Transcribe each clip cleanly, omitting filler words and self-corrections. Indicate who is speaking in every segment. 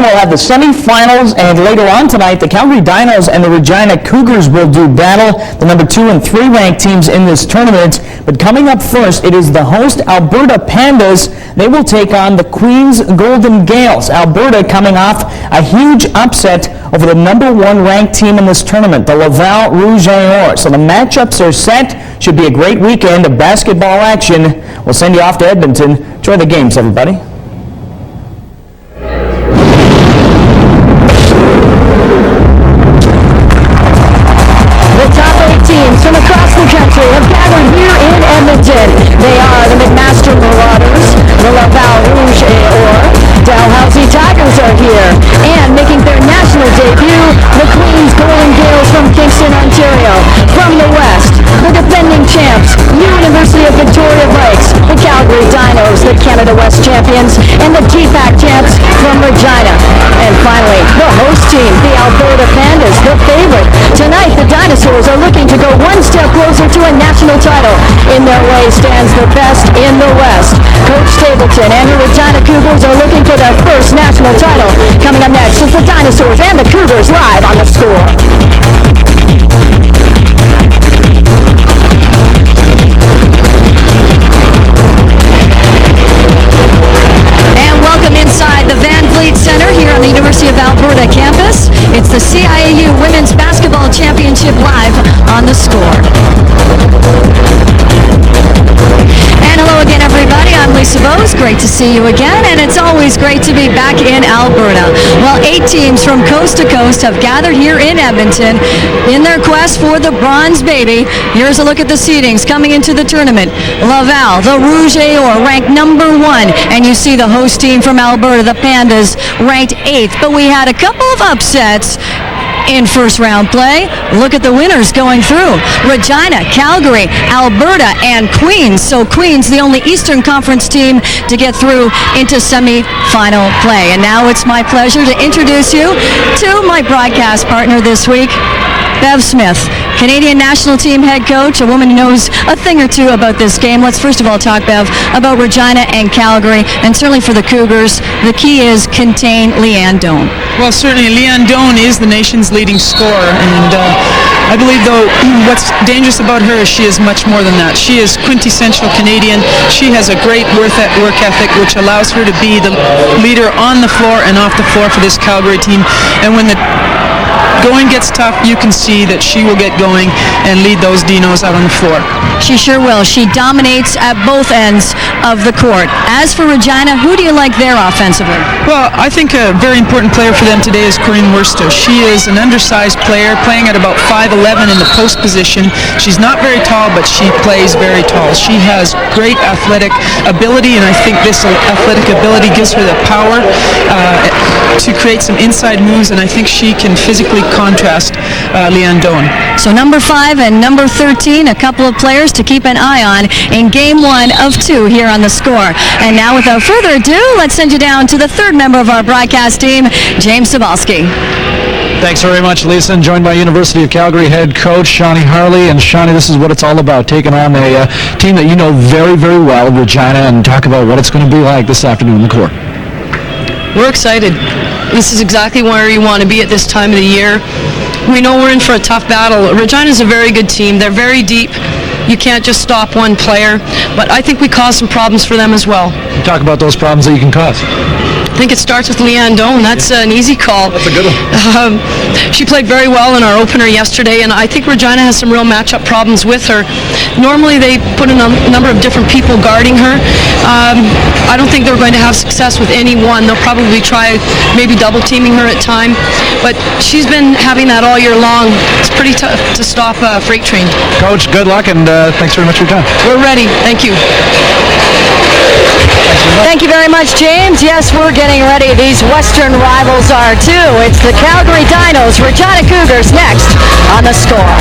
Speaker 1: we'll have the semifinals, and later on tonight, the Calgary Dinos and the Regina Cougars will do battle, the number 2 and 3 ranked teams in this tournament. But coming up first, it is the host Alberta Pandas. They will take on the Queens Golden Gales. Alberta coming off a huge upset over the number 1 ranked team in this tournament, the Laval Rouge et Or. So the matchups are set. Should be a great weekend of basketball action. We'll send you off to Edmonton. Enjoy the games, everybody.
Speaker 2: Teams from across the country have gathered here in Edmonton. They are the McMaster Marauders, the Laval Rouge et Or, Dalhousie Tigers are here, and making their national debut, the Queens Golden Gales from Kingston, Ontario. From the West, the defending champs, University of Victoria Lakes, the Calgary Dinos, the Canada West champions, and the GPAC champs from Regina. And finally, the host team, the Alberta Pandas, the favorite. Tonight, the Dinosaurs are looking to go one step closer to a national title. In their way stands the best in the West. Coach Stapleton and the Regina Cougars are looking for their first national title. Coming up next is the Dinosaurs and the Cougars live on The Score. Inside the Van Vliet Center here on the University of Alberta campus. It's the CIAU Women's Basketball Championship live on The Score. And hello again, everybody. I'm Lisa Bose. Great to see you again, and it's always great to be back in Alberta. Well, 8 teams from coast to coast have gathered here in Edmonton in their quest for the bronze baby. Here's a look at the seedings coming into the tournament. Laval, the Rouge et Or, ranked number 1, and you see the host team from Alberta, the Pandas, ranked 8th. But we had a couple of upsets in first round play. Look at the winners going through. Regina, Calgary, Alberta, and Queens. So Queens, the only Eastern Conference team to get through into semi-final play. And now it's my pleasure to introduce you to my broadcast partner this week, Bev Smith, Canadian national team head coach, a woman who knows a thing or two about this game. Let's first of all talk, Bev, about Regina and Calgary, and certainly for the Cougars, the key is contain Leanne Doan.
Speaker 3: Well, certainly Leanne Doan is the nation's leading scorer, and I believe, though, what's dangerous about her is she is much more than that. She is quintessential Canadian. She has a great work ethic, which allows her to be the leader on the floor and off the floor for this Calgary team. And when the going gets tough, you can see that she will get going and lead those Dinos out on the floor.
Speaker 2: She sure will. She dominates at both ends of the court. As for Regina, who do you like there offensively?
Speaker 3: Well, I think a very important player for them today is Corinne Wurster. She is an undersized player playing at about 5'11" in the post position. She's not very tall, but she plays very tall. She has great athletic ability, and I think this athletic ability gives her the power to create some inside moves, and I think she can physically contrast Leanne Doan.
Speaker 2: So number 5 and number 13, a couple of players to keep an eye on in game 1 of 2 here on The Score. And now, without further ado, let's send you down to the third member of our broadcast team, James Cybulski.
Speaker 4: Thanks very much, Lisa. And joined by University of Calgary head coach Shawnee Harley. And Shawnee, this is what it's all about, taking on a team that you know very, very well, Regina, and talk about what it's going to be like this afternoon in the court.
Speaker 5: We're excited. This is exactly where you want to be at this time of the year. We know we're in for a tough battle. Regina's a very good team. They're very deep. You can't just stop one player, but I think we cause some problems for them as well.
Speaker 4: Talk about those problems that you can cause.
Speaker 5: I think it starts with Leanne Doan. That's an easy call.
Speaker 4: That's a good one.
Speaker 5: She played very well in our opener yesterday, and I think Regina has some real matchup problems with her. Normally they put a number of different people guarding her. I don't think they're going to have success with any one. They'll probably try maybe double teaming her at time, but she's been having that all year long. It's pretty tough to stop a freight train.
Speaker 4: Coach, good luck, and thanks very much for your time.
Speaker 5: We're ready. Thank you.
Speaker 2: Thank you very much, James. Yes, we're getting ready. These Western rivals are too. It's the Calgary Dinos, Regina Cougars next on The Score.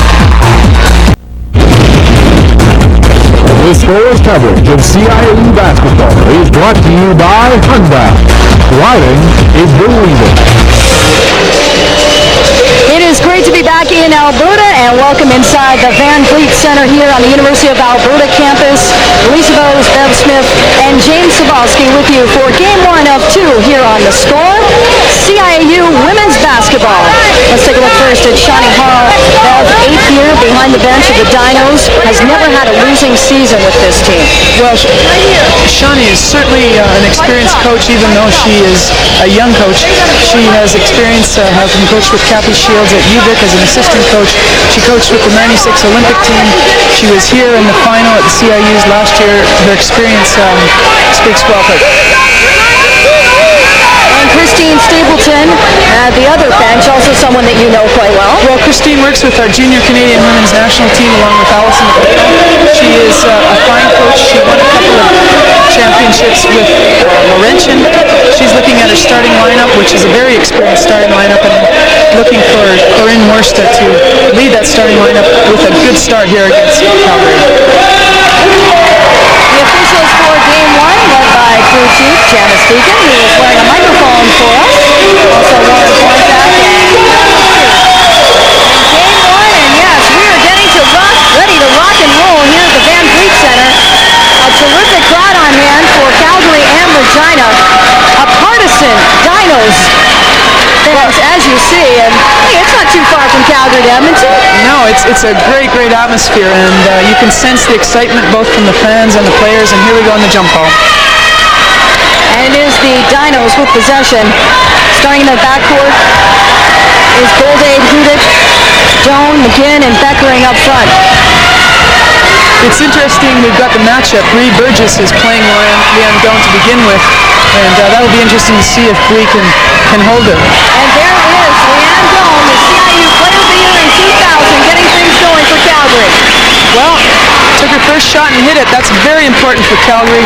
Speaker 6: The Score's coverage of CIAU basketball is brought to you by Hyundai. Riding is believing.
Speaker 2: It is great to be back in Alberta and welcome inside the Van Vliet Center here on the University of Alberta campus. Lisa Bose, Bev Smith, and James Cybulski with you for Game 1 of 2 here on The Score. CIAU Let's take a look first at Shawnee Hall. Bell's 8th year behind the bench of the Dinos. Has never had a losing season with this team.
Speaker 3: Well, Shawnee is certainly an experienced coach, even though she is a young coach. She has experience having coached with Kathy Shields at UofR as an assistant coach. She coached with the 96 Olympic team. She was here in the final at the CIAUs last year. Her experience speaks well for her.
Speaker 2: And Christine Stapleton, the other bench, also someone that you know quite well.
Speaker 3: Well, Christine works with our junior Canadian women's national team along with Allison. She is a fine coach. She won a couple of championships with Laurentian. She's looking at her starting lineup, which is a very experienced starting lineup, and looking for Corinne Morsta to lead that starting lineup with a good start here against Calgary.
Speaker 2: The officials for Game 1, led by crew chief Janice Deacon, who is wearing a microphone for us. Also Warren Pointack and Game 1, and yes, we are getting to rock, ready to rock and roll here at the Van Vliet Center. A terrific crowd on hand for Calgary and Regina. A partisan Dinos fans, as you see, and hey, it's not too far from Calgary to Edmonton.
Speaker 3: No, it's a great atmosphere, and you can sense the excitement both from the fans and the players, and here we go in the jump ball.
Speaker 2: And it is the Dinos with possession. Starting in the backcourt is Goldade, Hudick, Doan, McGinn, and Beckering up front.
Speaker 3: It's interesting, we've got the matchup. Bree Burgess is playing Leanne Doan to begin with, and that'll be interesting to see if Bree can hold her.
Speaker 2: And there is Leanne Doan, the CIAU Player of the Year in 2000, getting things going for Calgary.
Speaker 3: Well, took her first shot and hit it. That's very important for Calgary.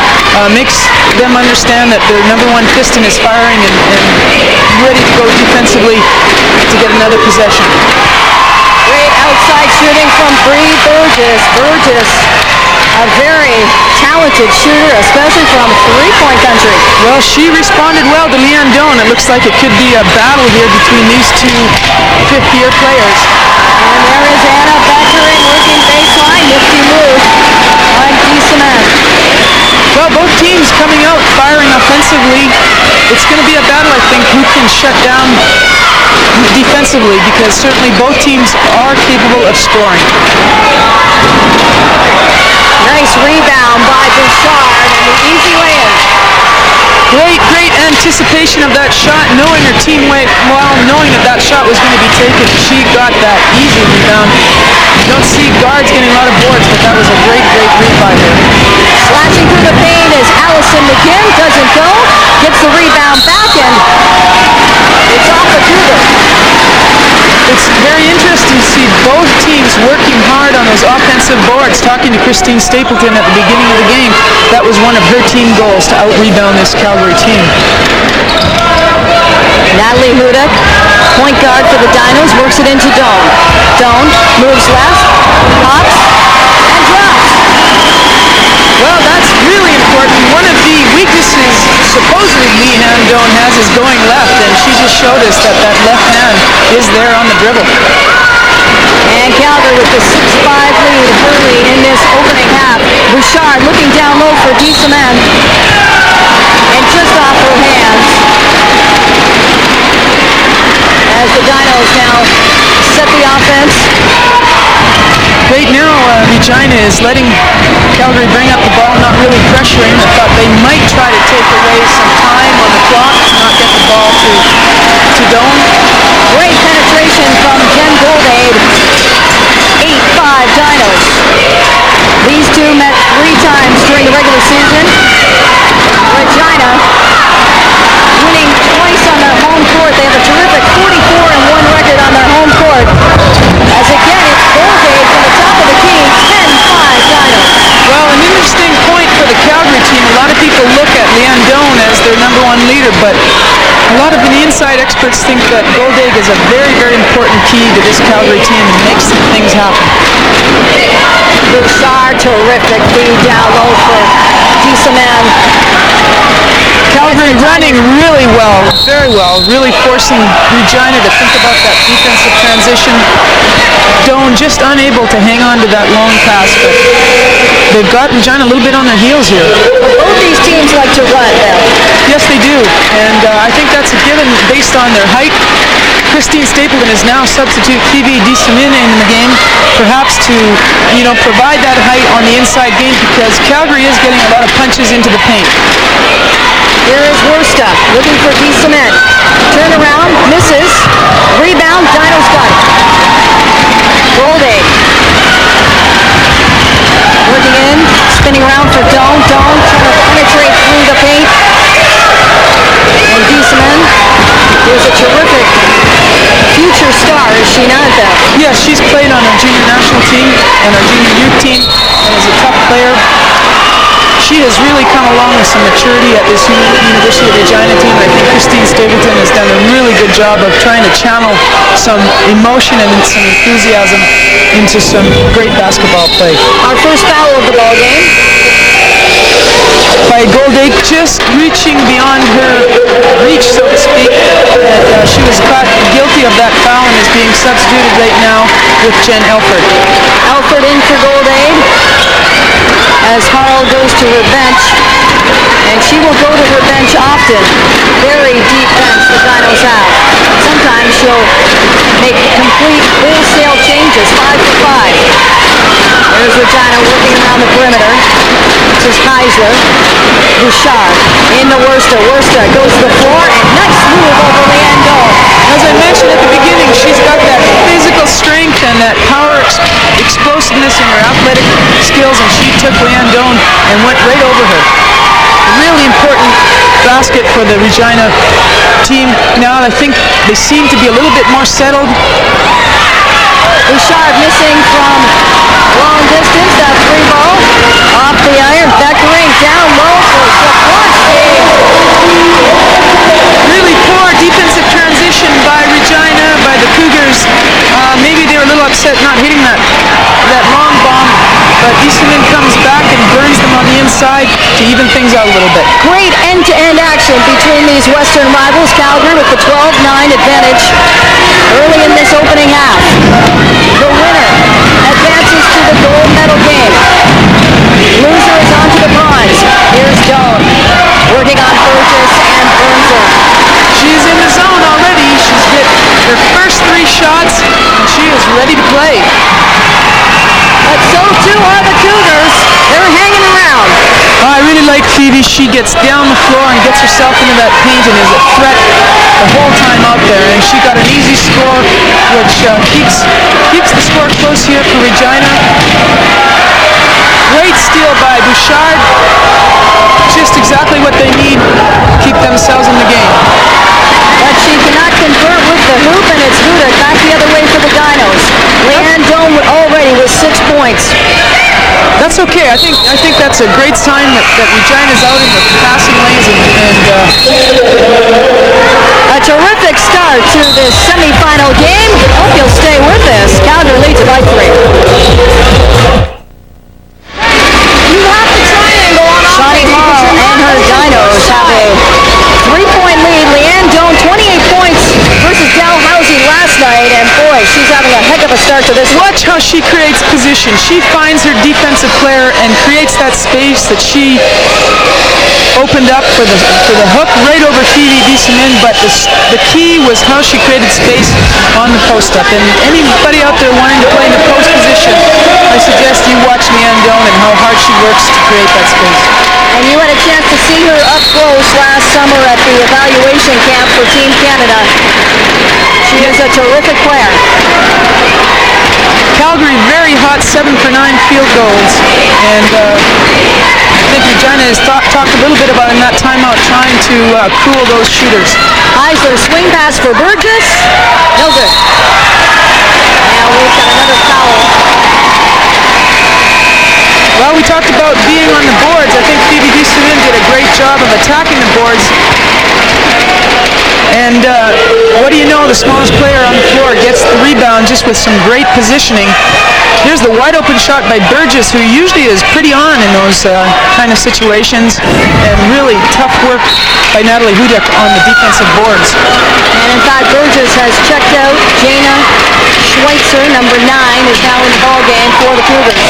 Speaker 3: Makes them understand that their number one piston is firing and ready to go defensively to get another possession.
Speaker 2: Great outside shooting from Bree Burgess. Burgess, a very talented shooter, especially from three-point country.
Speaker 3: Well, she responded well to Leanne Doan. It looks like it could be a battle here between these two fifth-year players.
Speaker 2: And there is Anna Beckering working baseline. Nifty move by DeCement.
Speaker 3: Well, both teams coming out firing offensively. It's going to be a battle, I think, who can shut down defensively, because certainly both teams are capable of scoring.
Speaker 2: Nice rebound by Bouchard and the easy lay-in.
Speaker 3: Great anticipation of that shot, knowing her teammate, well, knowing that shot was going to be taken. She got that easy rebound. You don't see guards getting a lot of boards, but that was a great read by her.
Speaker 2: Slashing through the paint is Allison McGinn. Doesn't go. Gets the rebound back, and it's off of Huber.
Speaker 3: It's very interesting to see both teams working hard on those offensive boards. Talking to Christine Stapleton at the beginning of the game, that was one of her team goals, to out-rebound this Calgary team.
Speaker 2: Natalie Hudick, point guard for the Dinos, works it into Doan. Doan moves left, hops, and drops.
Speaker 3: Well, that's really important. One of the weaknesses supposedly Leanne Doan has is going left, and she just showed us that left hand is there on the dribble.
Speaker 2: And Calgary with the 6-5 lead early in this opening half. Bouchard looking down low for DeCement, and just off her hands as the Dinos now set the offense.
Speaker 3: Right now, Regina is letting Calgary bring up the ball, not really pressuring. I thought they might try to take away some time on the clock to not get the ball to Doan.
Speaker 2: Great penetration from Jen Goldade. 8-5 Dinos. These two met 3 times during the regular season. Regina winning twice on their home court. They have a terrific 44-1 record on their home court. As again, it's Goldade from the top of the key. 10-5 Dinos.
Speaker 3: Well, an interesting point for the Calgary team. A lot of people look at Leanne Doan as their number one leader, but a lot of the inside experts think that Goldade is a very important key to this Calgary team and makes some things happen.
Speaker 2: Bouchard, terrific feed down low for DeCement.
Speaker 3: Calgary running really well, very well, really forcing Regina to think about that defensive transition. Doan just unable to hang on to that long pass, but they've got Regina a little bit on their heels here.
Speaker 2: Both these teams like to run, though.
Speaker 3: Yes, they do, and I think that's a given based on their height Christine Stapleton is now substitute Phoebe DeSimone in the game, perhaps to, provide that height on the inside game, because Calgary is getting a lot of punches into the paint.
Speaker 2: Here is Worsta looking for DeSimone. Turn around, misses. Rebound, Dino's got it. Golday. Working in, spinning around for Doan. Doan trying to penetrate through the paint. And DeSimone is a terrific future star, is she not, though?
Speaker 3: Yeah, she's played on our junior national team and our junior youth team, and is a tough player. She has really come along with some maturity at this University of Regina team. I think Christine Stapleton has done a really good job of trying to channel some emotion and some enthusiasm into some great basketball play.
Speaker 2: Our first foul of the ball game.
Speaker 3: By Golday just reaching beyond her reach, so to speak. She was caught guilty of that foul and is being substituted right now with Jen Elford.
Speaker 2: Elford in for Golday as Harl goes to her bench, and she will go to her bench often. Very deep bench the Dinos have. Sometimes she'll make complete wholesale changes, 5 for 5. There's Regina working around the perimeter. This is Heisler. Bouchard in the Worsta. Worsta goes to the floor, and nice move over Leanne Doan.
Speaker 3: As I mentioned at the beginning, she's got that physical strength and that power, explosiveness in her athletic skills, and she took Leanne Doan and went right over her. A really important basket for the Regina team. Now I think they seem to be a little bit more settled.
Speaker 2: Bouchard missing from long distance. That free ball off the iron. Beckering down low for Sikorsky.
Speaker 3: Really poor defensive transition by Regina, by the Cougars. Maybe they were a little upset not hitting that long bomb, but DeSimone comes back and burns them on the inside to even things out a little bit.
Speaker 2: Great end-to-end action between these Western rivals. Calgary with the 12-9 advantage early in this opening half. The winner advances to the gold medal game. Loser is on to the bronze. Here's Doan working on Burgess and Burnser.
Speaker 3: She's in the zone already. She's hit her first 3 shots, and she is ready to play.
Speaker 2: But so too are the Cougars. They're hanging around.
Speaker 3: I really like Phoebe. She gets down the floor and gets herself into that paint and is a threat the whole time out there. And she got an easy score, which keeps the score close here for Regina. Great steal by Bouchard. Just exactly what they need to keep themselves in the game.
Speaker 2: But she cannot convert with the hoop, and it's Huda back the other way for the Dinos. Leanne Doan already with 6 points.
Speaker 3: That's okay. I think that's a great sign that Regina's out in the passing lanes and
Speaker 2: a terrific start to this semifinal game. Hope you'll stay with us. Calgary leads it by 3. You have the triangle on Shawnee Hall and her Dinos have a 3-point lead. Leanne Doan, 28 points versus Dalhousie last night, and boy, she's having a heck of a start to this one.
Speaker 3: watch how she creates position. She finds her defensive player and creates that space that she opened up for the hook right over Phoebe DeSimone, but the key was how she created space on the post-up. And anybody out there wanting to play in the post position, I suggest you watch Leanne Doan and how hard she works to create that space.
Speaker 2: And you had a chance to see her up close last summer at the evaluation camp for Team Canada. She is a terrific player.
Speaker 3: Calgary very hot, 7 for 9 field goals, and I think Regina has talked a little bit about in that timeout trying to cool those shooters.
Speaker 2: Heisler swing pass for Burgess. No good. Now we've got another foul.
Speaker 3: Well, we talked about being on the boards. I think Phoebe DeSimone did a great job of attacking the boards. And what do you know, the smallest player on the floor gets the rebound just with some great positioning. Here's the wide open shot by Burgess, who usually is pretty on in those kind of situations. And really tough work by Natalie Hudek on the defensive boards.
Speaker 2: And in fact, Burgess has checked out. Jana Schweitzer, number 9, is now in the ballgame for the Cougars.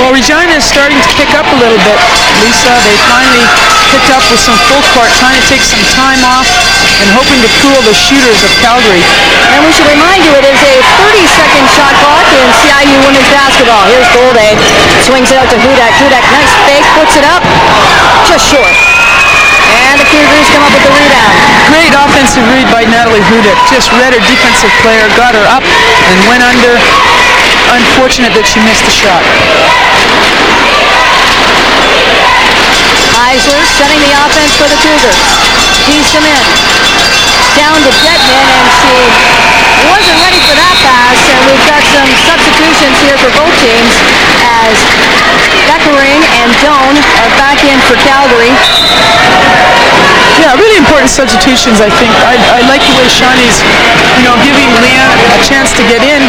Speaker 3: Well, Regina is starting to pick up a little bit, Lisa. They finally picked up with some full court, trying to take some time off and hoping to cool the shooters of Calgary.
Speaker 2: And we should remind you, it is a 30-second shot clock in CIAU women's basketball. Here's Golday. Swings it out to Hudak. Hudak, nice fake, puts it up. Just short. And the Cougars come up with the rebound.
Speaker 3: Great offensive read by Natalie Hudak. Just read her defensive player, got her up and went under. Unfortunate that she missed the shot.
Speaker 2: Eisler setting the offense for the Cougars. Deeseman down to Detman, and she wasn't ready for that pass, and we've got some substitutions here for both teams as Beckering and Doan are back in for Calgary.
Speaker 3: Yeah, really important substitutions, I think. I like the way Shawnee's, giving Leanne a chance to get in,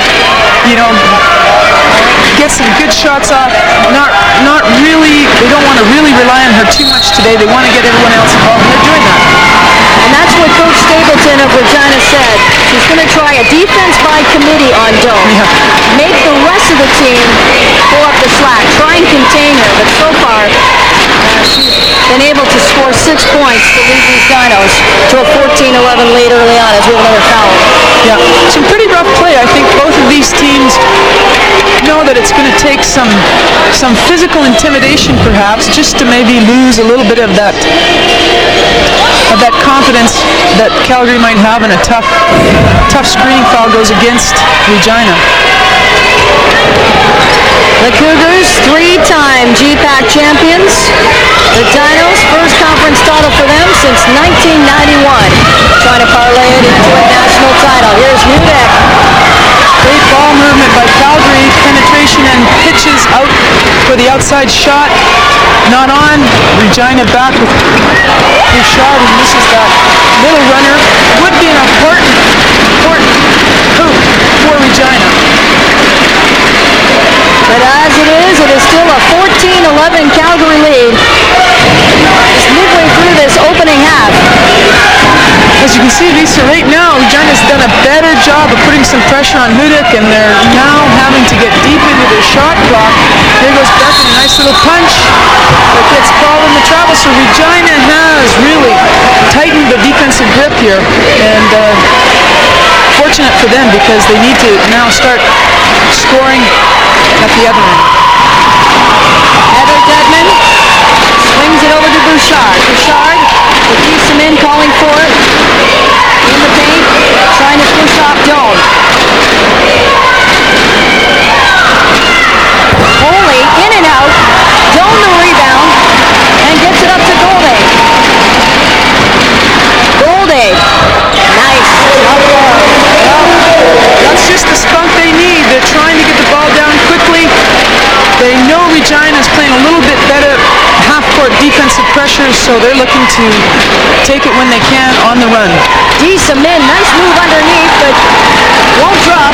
Speaker 3: get some good shots off. Not really, they don't want to really rely on her too much today. They want to get everyone else involved, and they're doing that.
Speaker 2: And that's what Coach Stapleton of Regina said. She's going to try a defense by committee on Doan.
Speaker 3: Yeah.
Speaker 2: Make the rest of the team pull up the slack. Try and contain her, but so far she's been able to score 6 points to lead these Dinos to a 14-11 lead early on as we have another foul.
Speaker 3: Yeah, some pretty rough play. I think both of these teams know that it's going to take some physical intimidation, perhaps, just to maybe lose a little bit of that confidence that Calgary might have, and a tough screening foul goes against Regina.
Speaker 2: The Cougars, 3-time GPAC champions. The Dinos, first conference title for them since 1991. Trying to parlay it into a national title. Here's Hudak.
Speaker 3: Great ball movement by Calgary. Penetration and pitches out for the outside shot. Not on. Regina back with Bouchard, who misses that little runner. Would be an important hoop for Regina.
Speaker 2: But as it is still a 14-11 Calgary lead. Just midway through this opening half.
Speaker 3: As you can see, Lisa, right now, Regina's done a better job of putting some pressure on Hudak, and they're now having to get deep into their shot clock. There goes Beckman, a nice little punch that gets called in the travel. So Regina has really tightened the defensive grip here, and fortunate for them because they need to now start scoring at the other end.
Speaker 2: Heather Dedman swings it over to Bouchard. Bouchard with Deeseman calling for it. In the paint, trying to push off Doan. Foley in and out. Doan the rebound and gets it up to Golday. Golday. Nice. Up low.
Speaker 3: That's just the spunk they need. They're trying to get the ball down quickly. They know Regina's playing a little bit better half-court defensive pressure, so they're looking to take it when they can on the run.
Speaker 2: Deeseman, nice move underneath, but won't drop.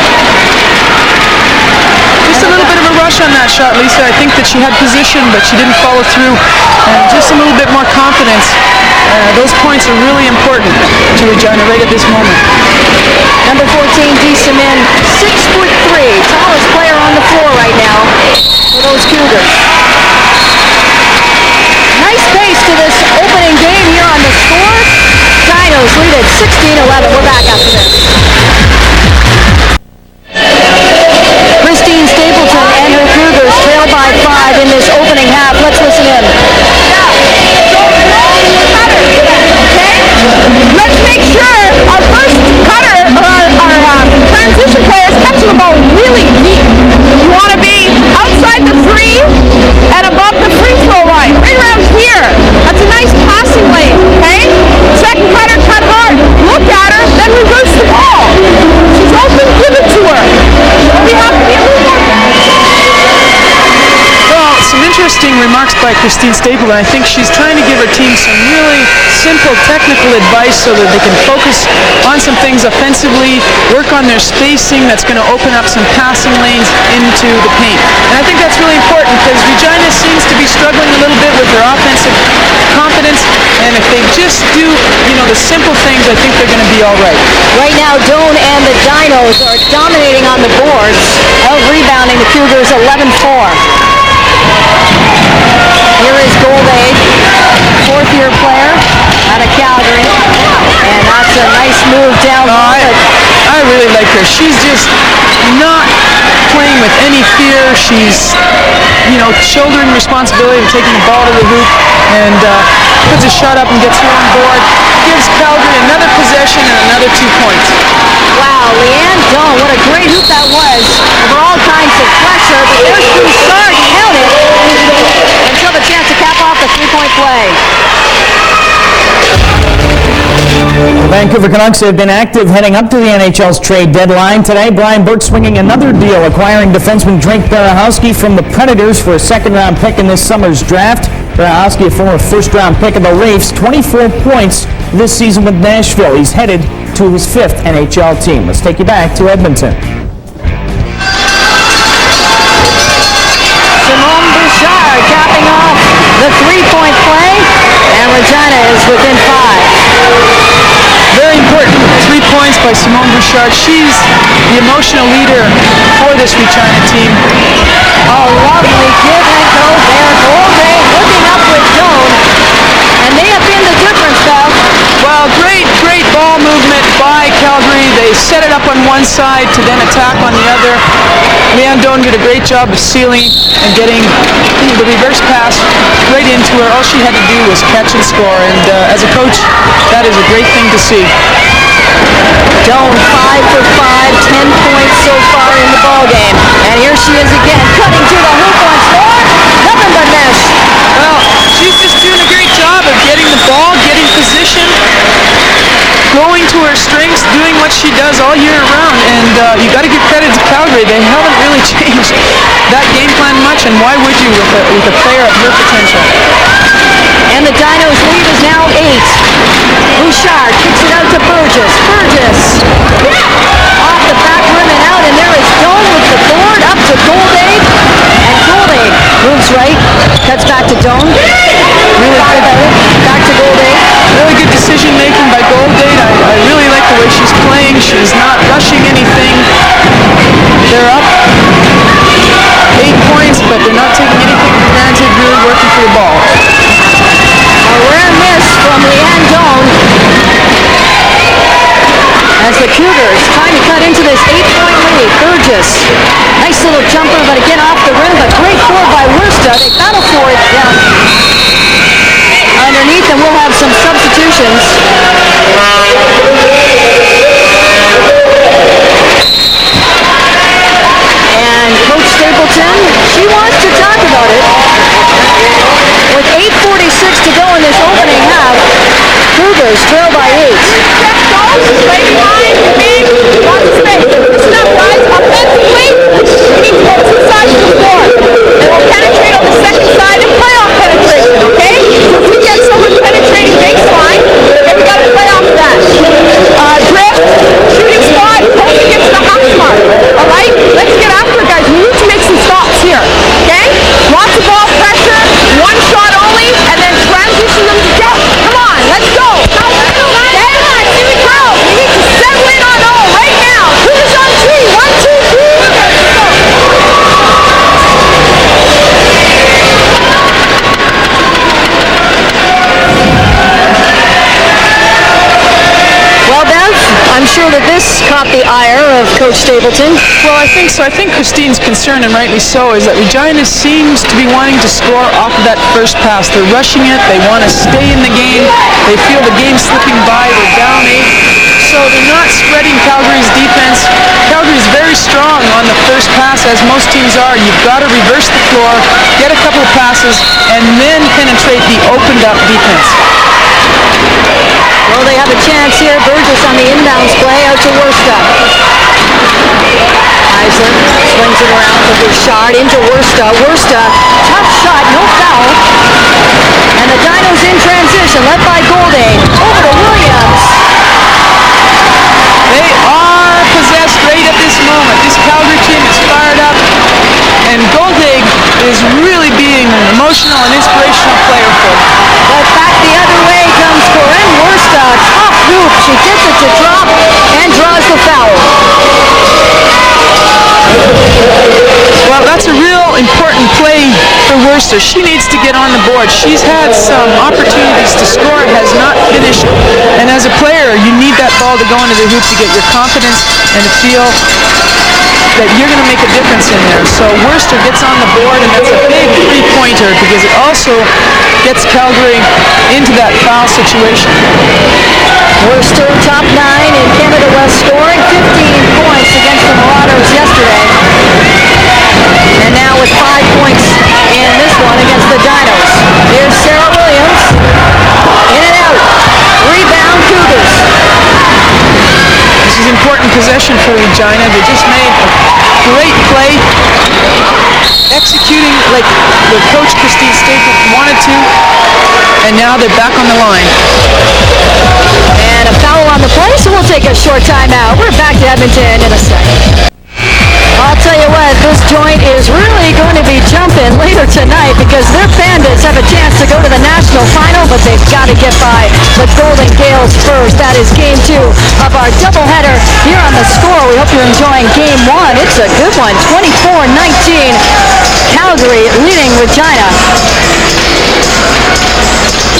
Speaker 3: Just a little bit of a rush on that shot, Lisa. I think that she had position, but she didn't follow through. And just a little bit more confidence. Those points are really important to Regina right at this moment.
Speaker 2: Number 14, Deeseman, 6'3", tallest player on the floor right now for those Cougars. Nice pace to this opening game here on the score. Dinos lead at 16-11. We're back after this. Christine Stapleton and her Cougars trail by 5 in this opening half. Let's listen in.
Speaker 7: Let's make sure our first cutter, or our transition player is catching the ball really deep. You want to be outside the 3 and above the free throw line, right around here. That's a nice passing lane, okay? Second cutter, cut hard. Look at her, then reverse the ball. She's open, give it to her. We have to be a little more...
Speaker 3: Well, some interesting remarks by Christine Stapleton. I think she's trying to give her team some really simple technical advice so that they can focus on some things offensively, work on their spacing that's going to open up some passing lanes into the paint. And I think that's really important because Regina seems to be struggling a little bit with their offensive confidence, and if they just do, the simple things, I think they're going to be all right.
Speaker 2: Right now, Doan and the Dinos are dominating on the boards, out-rebounding the Cougars 11-4. Here is Golday, 4 fourth-year player out of Calgary. And that's a nice move down low.
Speaker 3: I really like her. She's just not playing with any fear. She's, shouldering responsibility of taking the ball to the hoop and puts a shot up and gets her on board. Gives Calgary another possession and another 2 points.
Speaker 2: Wow, Leanne Doan, what a great hoop that was. Over all kinds of pressure, but there's Bouchard, count it. And she'll have a chance to cap off the three-point play.
Speaker 1: The Vancouver Canucks have been active heading up to the NHL's trade deadline. Today, Brian Burke swinging another deal, acquiring defenseman Drake Berehowski from the Predators for a second-round pick in this summer's draft. Berehowski, a former first-round pick of the Leafs, 24 points this season with Nashville. He's headed to his 5th NHL team. Let's take you back to Edmonton.
Speaker 2: Simone Bouchard capping off the three-point play, and Regina is within 5.
Speaker 3: Very important 3 points by Simone Bouchard. She's the emotional leader for this Regina team.
Speaker 2: A lovely give and go there. Golday looking up with Doan, and they have been the difference, Beth.
Speaker 3: Well, great ball movement by Calgary. They set it up on one side to then attack on the other. Leanne Doan did a great job of sealing and getting the reverse pass right into her. All she had to do was catch and score, and as a coach, that is a great thing to see.
Speaker 2: Doan 5 for 5, 10 points so far in the ballgame. And here she is again, cutting to the hoop once more. Nothing but miss.
Speaker 3: Well, she's just doing a great job of getting the ball, getting position, going to her strengths, doing what she does all year round. And you got to give credit to Calgary. They haven't really changed that game plan much, and why would you with a player of her potential?
Speaker 2: And the Dinos' lead is now 8. Bouchard kicks it out to Burgess. Burgess off the back rim and out, and there is Doan with the board up to Golday. And Golday moves right, cuts back to Doan. Really good about it. Back to Golday.
Speaker 3: Really good decision making by Golday. I really like the way she's playing. She's not rushing anything. They're up 8 points, but they're not taking anything for granted, really working for the ball.
Speaker 2: A rare miss from Leanne Doan as the Cougars trying to cut into this 8-point lead. Burgess, nice little jumper, but again off the rim, but great forward by Wursta. They battle for it down underneath, and we'll have some substitutions. And Coach Stapleton, she wants to talk about it. With 8:46 to go in this opening half, Cougars trail by 8. Listen up, guys. Offensively, we need to go two sides of the floor. And we'll penetrate on the second side and play off penetration, okay? So if we get someone penetrating baseline, then we got to play off that. Drift, shooting spot, post against the half smart. All right? Let's get after it, guys. We need to make some stops here, okay? Lots of ball pressure, one shot only, and then transition them to depth. Come on, let's go. Okay? Here we go. We need to settle in on all right now. Cougars on 3. 1, 2, 3. Let's go. Well, Bev, I'm sure that this caught the ire of Coach Stapleton.
Speaker 3: Well, I think so. I think Christine's concern, and rightly so, is that Regina seems to be wanting to score off of that first pass. They're rushing it. They want to stay in the game. They feel the game slipping by. They're down 8. So they're not spreading Calgary's defense. Calgary's very strong on the first pass, as most teams are. You've got to reverse the floor, get a couple of passes, and then penetrate the opened-up defense.
Speaker 2: Well, they have a chance here. Burgess on the inbounds play out to Wursta. Eisler swings it around to Bouchard into Wursta. Wursta, tough shot, no foul. And the Dinos in transition, led by Golday. Over to Williams.
Speaker 3: They are possessed right at this moment. This Calgary team is fired up, and Golday is really being an emotional and inspirational player for them.
Speaker 2: But back the other way comes Corinne Wursta. Tough hoop. She gets it to drop and draws the foul.
Speaker 3: Well, that's a real important play for Worcester, she needs to get on the board. She's had some opportunities to score, has not finished. And as a player, you need that ball to go into the hoop to get your confidence and to feel that you're going to make a difference in there. So Worcester gets on the board, and that's a big three-pointer because it also gets Calgary into that foul situation.
Speaker 2: Worcester top 9 in Canada West, scoring 15 points against the Marauders yesterday. And now with 5 points in this one against the Dinos. Here's Sarah Williams. In and out. Rebound Cougars.
Speaker 3: This is important possession for Regina. They just made a great play, executing like the coach Christine Stapleton wanted to, and now they're back on the line.
Speaker 2: And a foul on the play, so we'll take a short timeout. We're back to Edmonton in a second. I'll tell you what, this joint is really going to be jumping later tonight because their Pandas have a chance to go to the national final, but they've got to get by the Golden Gales first. That is game 2 of our doubleheader here on The Score. We hope you're enjoying game 1. It's a good one, 24-19. Calgary leading Regina.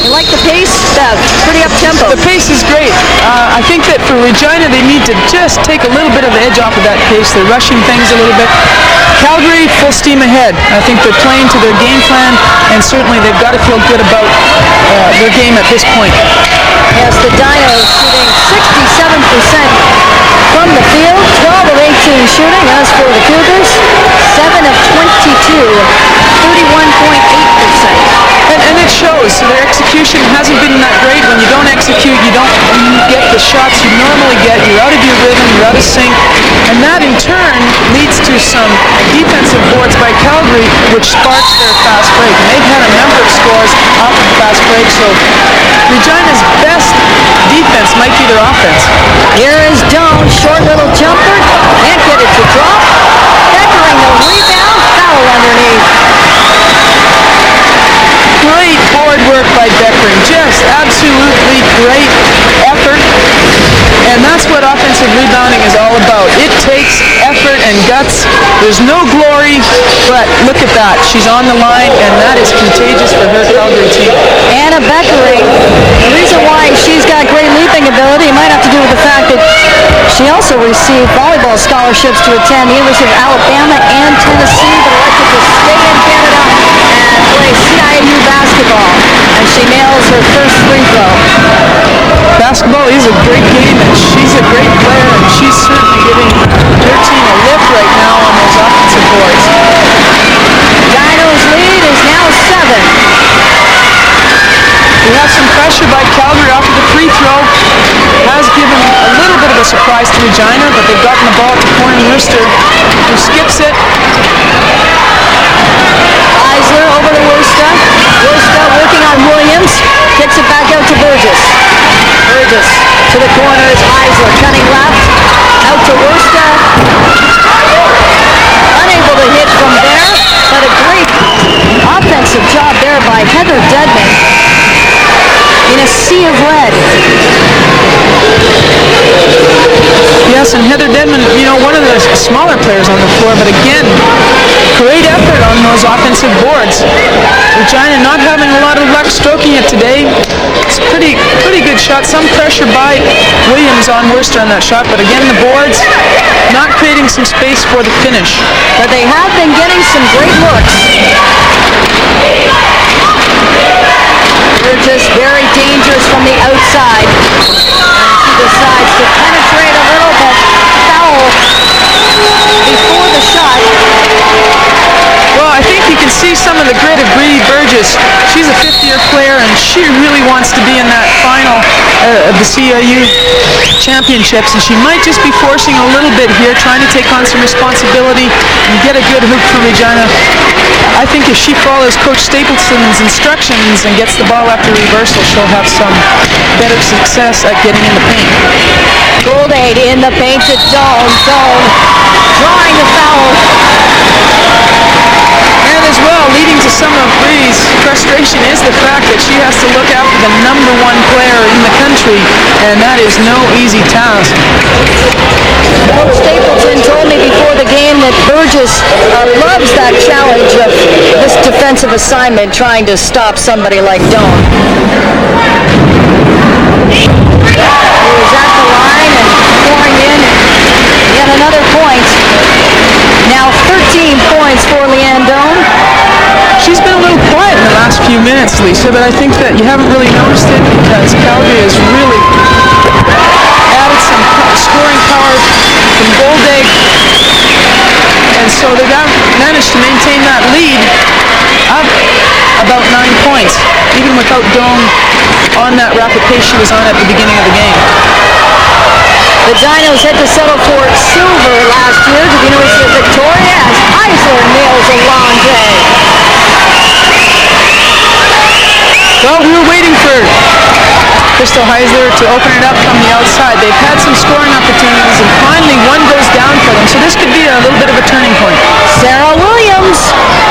Speaker 2: You like the pace, Bev? Pretty up-tempo.
Speaker 3: The pace is great. I think that for Regina, they need to just take a little bit of the edge off of that pace. They're rushing things a little bit. Calgary, full steam ahead. I think they're playing to their game plan, and certainly they've got to feel good about their game at this point.
Speaker 2: Yes, the Dinos shooting 67% from the field, 12 of 18 shooting. As for the Cougars, 7 of 22, 31.8%.
Speaker 3: And it shows. So their execution hasn't been that great. When you don't execute, you don't get the shots you normally get. You're out of your rhythm, you're out of sync. And that in turn leads to some defensive boards by Calgary, which sparks their fast break. And they've had a number of scores off of fast break. So Regina's best defense might be their offense.
Speaker 2: Here is Doan, short little jumper, can't get it to drop. Beckering the rebound, foul underneath.
Speaker 3: Great board work by Beckering, just absolutely great effort, and that's what offensive rebounding is all about. It takes effort and guts. There's no glory, but look at that. She's on the line, and that is contagious for her Calgary team.
Speaker 2: Anna Beckering, the reason why she's got great leaping ability might have to do with the fact that she also received volleyball scholarships to attend the University of Alabama and Tennessee, but elected to stay in Canada and play CIAU basketball, and she nails her first free throw.
Speaker 3: Basketball is a great game, and she's a great player, and she's certainly giving her team a lift right now on those offensive boards.
Speaker 2: Dino's lead is now 7.
Speaker 3: We have some pressure by Calgary after the free throw. Has given a little bit of a surprise to Regina, but they've gotten the ball to Corey Worcester, who skips it.
Speaker 2: Eisler over to Worcester. Worcester working on Williams. Kicks it back out to Burgess. Burgess to the corner is Eisler. Cutting left. Out to Worcester. Unable to hit from there, but a great offensive job there by Heather Dedman in a sea of red.
Speaker 3: Yes, and Heather Dedman, one of the smaller players on the floor, but again, great effort on those offensive boards. Regina not having a lot of luck stroking it today. It's a pretty good shot. Some pressure by Williams on Worcester on that shot, but again, the boards not creating some space for the finish.
Speaker 2: But they have been getting some great looks. They're just very dangerous from the outside. She decides to penetrate a little, but foul before the shot.
Speaker 3: Well, I think you can see some of the grit of Bree Burgess. She's a fifth-year player, and she really wants to be in that final of the CIAU championships, and she might just be forcing a little bit here, trying to take on some responsibility and get a good hoop for Regina. I think if she follows Coach Stapleton's instructions and gets the ball after reversal, she'll have some better success at getting in the paint.
Speaker 2: Goldade in the paint to Doan. Doan drawing the foul.
Speaker 3: And as well, leading to some of Bree's frustration is the fact that she has to look after the number 1 player in the country, and that is no easy task. Coach
Speaker 2: Stapleton told me before the game that Burgess loves that challenge of the defensive assignment trying to stop somebody like Doan. He was at the line and pouring in yet another point. Now 13 points for Leanne Doan.
Speaker 3: She's been a little quiet in the last few minutes, Lisa, but I think that you haven't really noticed it because Calgary has really added some scoring power from Goldag, and so they've managed to maintain that lead up about 9 points, even without Doan on that rapid pace she was on at the beginning of the game.
Speaker 2: The Dinos had to settle for silver last year to the University of Victoria as Eisler nails a long day.
Speaker 3: Well, we were waiting for Crystal Heisler to open it up from the outside. They've had some scoring opportunities, and finally one goes down for them, so this could be a little bit of a turning point.
Speaker 2: Sarah Williams,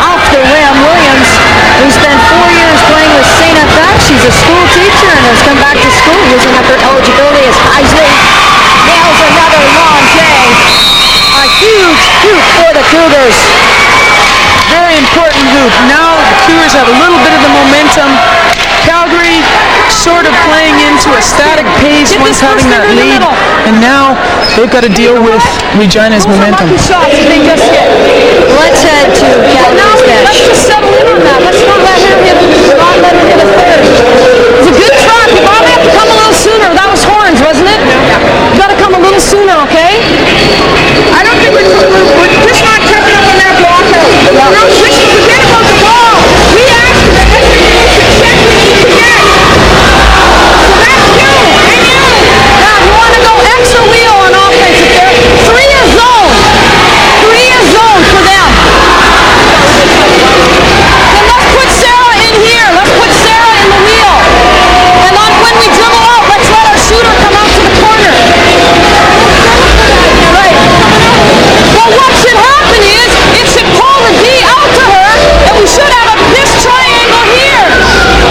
Speaker 2: off the rim. Williams, who spent 4 years playing with St. FX. She's a school teacher and has come back to school using up her eligibility as Heisler nails another long day. A huge hoop for the Cougars.
Speaker 3: Very important hoop. Now the Cougars have a little bit of the momentum. Calgary sort of playing into a static pace once having that lead, and now they've got to deal with Regina's momentum.
Speaker 2: Let's head to Calgary's bench.
Speaker 7: Let's just settle in on that. Let's not let her hit a third. It's a good try. You probably have to come a little sooner. That was horns, wasn't it? You got to come a little sooner, okay? I don't think we're just not catching up on that blocker. No, forget about the ball. We asked for the execution check we need to get. So that's you and you. Now, you want to go X or wheel on offense if they're 3 is zone. 3 is zone for them. Then let's put Sarah in here. Let's put Sarah in the wheel. And on when we dribble out, let's let our shooter come out to the corner. Right. Well, what should happen is it should pull the D out to her, and we should have this triangle here.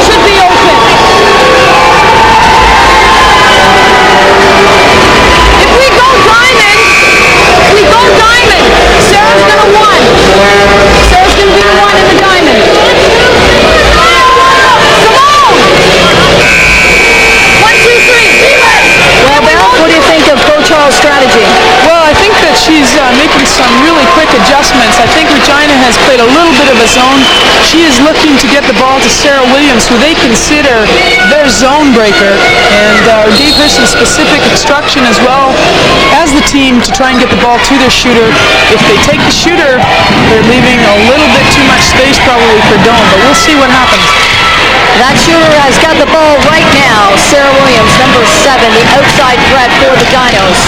Speaker 7: Should be open. If we go diamond, Sarah's gonna win. Sarah's gonna be the one in the diamond. Simone! 1, 2, 3.
Speaker 2: Well, Beth, what do you think of Coach Hall's strategy?
Speaker 3: Well, I think that she's making some really quick adjustments. I think Regina has played a little bit of a zone. She is looking to get the ball to Sarah Williams, who they consider their zone breaker, and gave her some specific instruction as well as the team to try and get the ball to their shooter. If they take the shooter, they're leaving a little bit too much space probably for Doan, but we'll see what happens.
Speaker 2: That shooter has got the ball right now. Sarah Williams, number 7, the outside threat for the Dinos.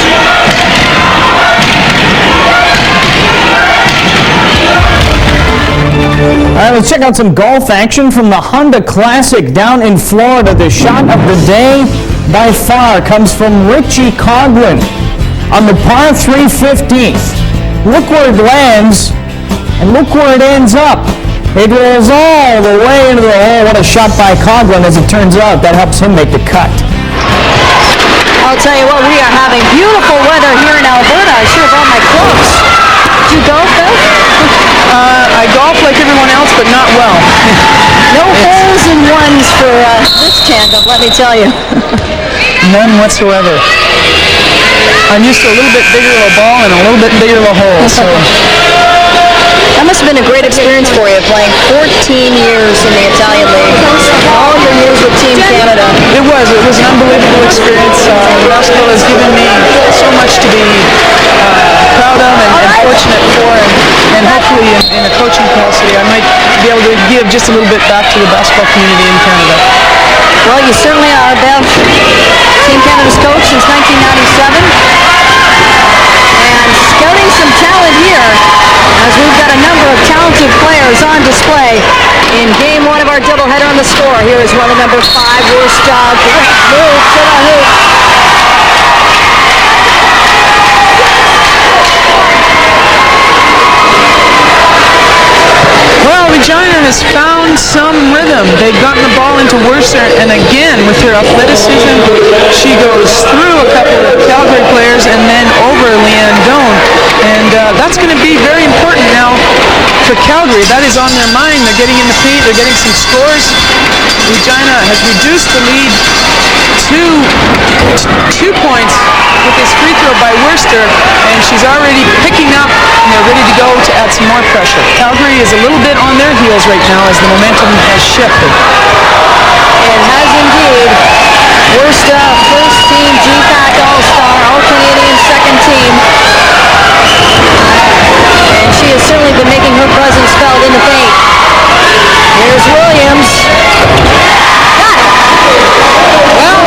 Speaker 1: All right, let's check out some golf action from the Honda Classic down in Florida. The shot of the day by far comes from Richie Coughlin on the par 3 15th. Look where it lands, and look where it ends up. It rolls all the way into the hole. What a shot by Coughlin. As it turns out, that helps him make the cut.
Speaker 2: I'll tell you what, we are having beautiful weather here in Alberta. I should have brought my clothes. Did you golf, Bill?
Speaker 3: I golf like everyone else, but not well.
Speaker 2: No holes in ones for this tandem, let me tell you.
Speaker 3: None whatsoever. I'm used to a little bit bigger of a ball and a little bit bigger of a hole, so...
Speaker 2: That must have been a great experience for you, playing 14 years in the Italian League. All your years with Team Canada.
Speaker 3: It was an unbelievable experience. Basketball has given me so much to be proud of and fortunate for, and hopefully in a coaching capacity I might be able to give just a little bit back to the basketball community in Canada.
Speaker 2: Well, you certainly are, Bev. Team Canada's coach since 1997. And scouting some talent here, as we've got a number of talented players on display in game 1 of our doubleheader on the score. Here is runner number 5, Worsdog. Move to the hoop.
Speaker 3: Well, Regina has found some rhythm. They've gotten the ball into Worcester, and again, with her athleticism, she goes through a couple of Calgary players and then over Leanne Doan. And that's going to be very important now for Calgary, that is on their mind. They're getting in the paint, they're getting some scores. Regina has reduced the lead to 2 points with this free throw by Worcester, and she's already picking up, and they're ready to go to add some more pressure. Calgary is a little bit on their heels right now as the momentum has shifted.
Speaker 2: It has indeed. Worcester, first team GPAC All-Star, All-Canadian second team. And she has certainly been making her presence felt in the paint. Here's Williams. Got it.
Speaker 3: Well,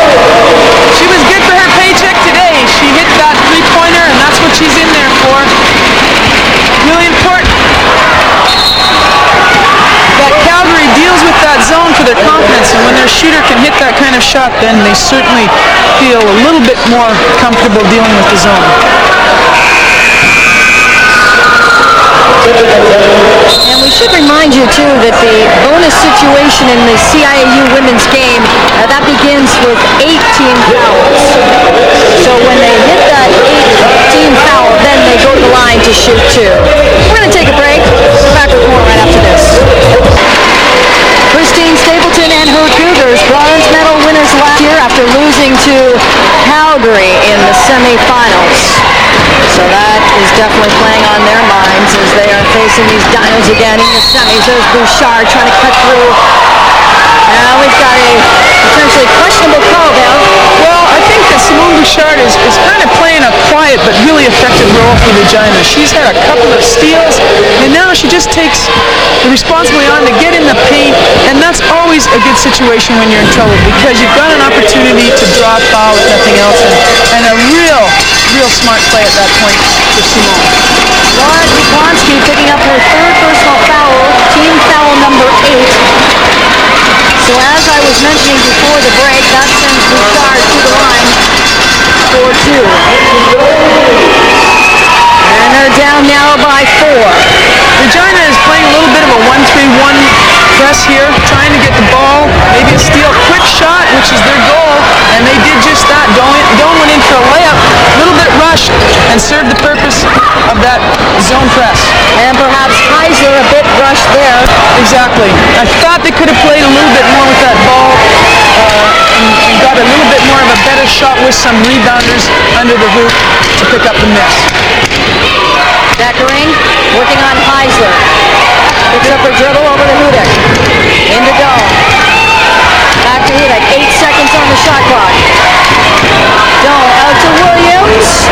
Speaker 3: she was good for her paycheck today. She hit that three-pointer, and that's what she's in there for. Really important that Calgary deals with that zone for their confidence, and when their shooter can hit that kind of shot, then they certainly feel a little bit more comfortable dealing with the zone.
Speaker 2: And we should remind you, too, that the bonus situation in the CIAU women's game, that begins with 8 team fouls. So when they hit that 8-team foul, then they go to the line to shoot 2. We're going to take a break. We're back with more right after this. Christine Stapleton and her Cougars, bronze medal winners last year after losing to Calgary in the semifinals. So that is definitely playing on their minds as they are facing these Dinos again in the semis. There's Bouchard trying to cut through. Now we've got a potentially questionable call down.
Speaker 3: Well, I think that Simone Bouchard is kind of playing a quiet but really effective role for Regina. She's had a couple of steals, and now she just takes the responsibility on to get in the paint, and that's always a good situation when you're in trouble because you've got an opportunity to draw a foul if nothing else, and a real smart play at that point for Simone.
Speaker 2: Laura Duponski picking up her third personal foul, team foul number 8. So as I was mentioning before the break, that sends Bouchard to the line for 2. And they're down now by 4.
Speaker 3: Regina is playing a little bit of a 1-3-1 press here, trying to get the ball, maybe a steal, quick shot, which is their goal, and they did just that. Doan went in for a layup, a little bit rushed, and served the purpose of that zone press.
Speaker 2: And perhaps Heiser a bit rushed there.
Speaker 3: Exactly. I thought they could have played a little bit more with that ball and got a little bit more of a better shot with some rebounders under the hoop to pick up the miss.
Speaker 2: Deckering working on Heisler. Picks up her dribble over to Hudak. Into Doan. Back to Hudak. 8 seconds on the shot clock. Doan out to Williams.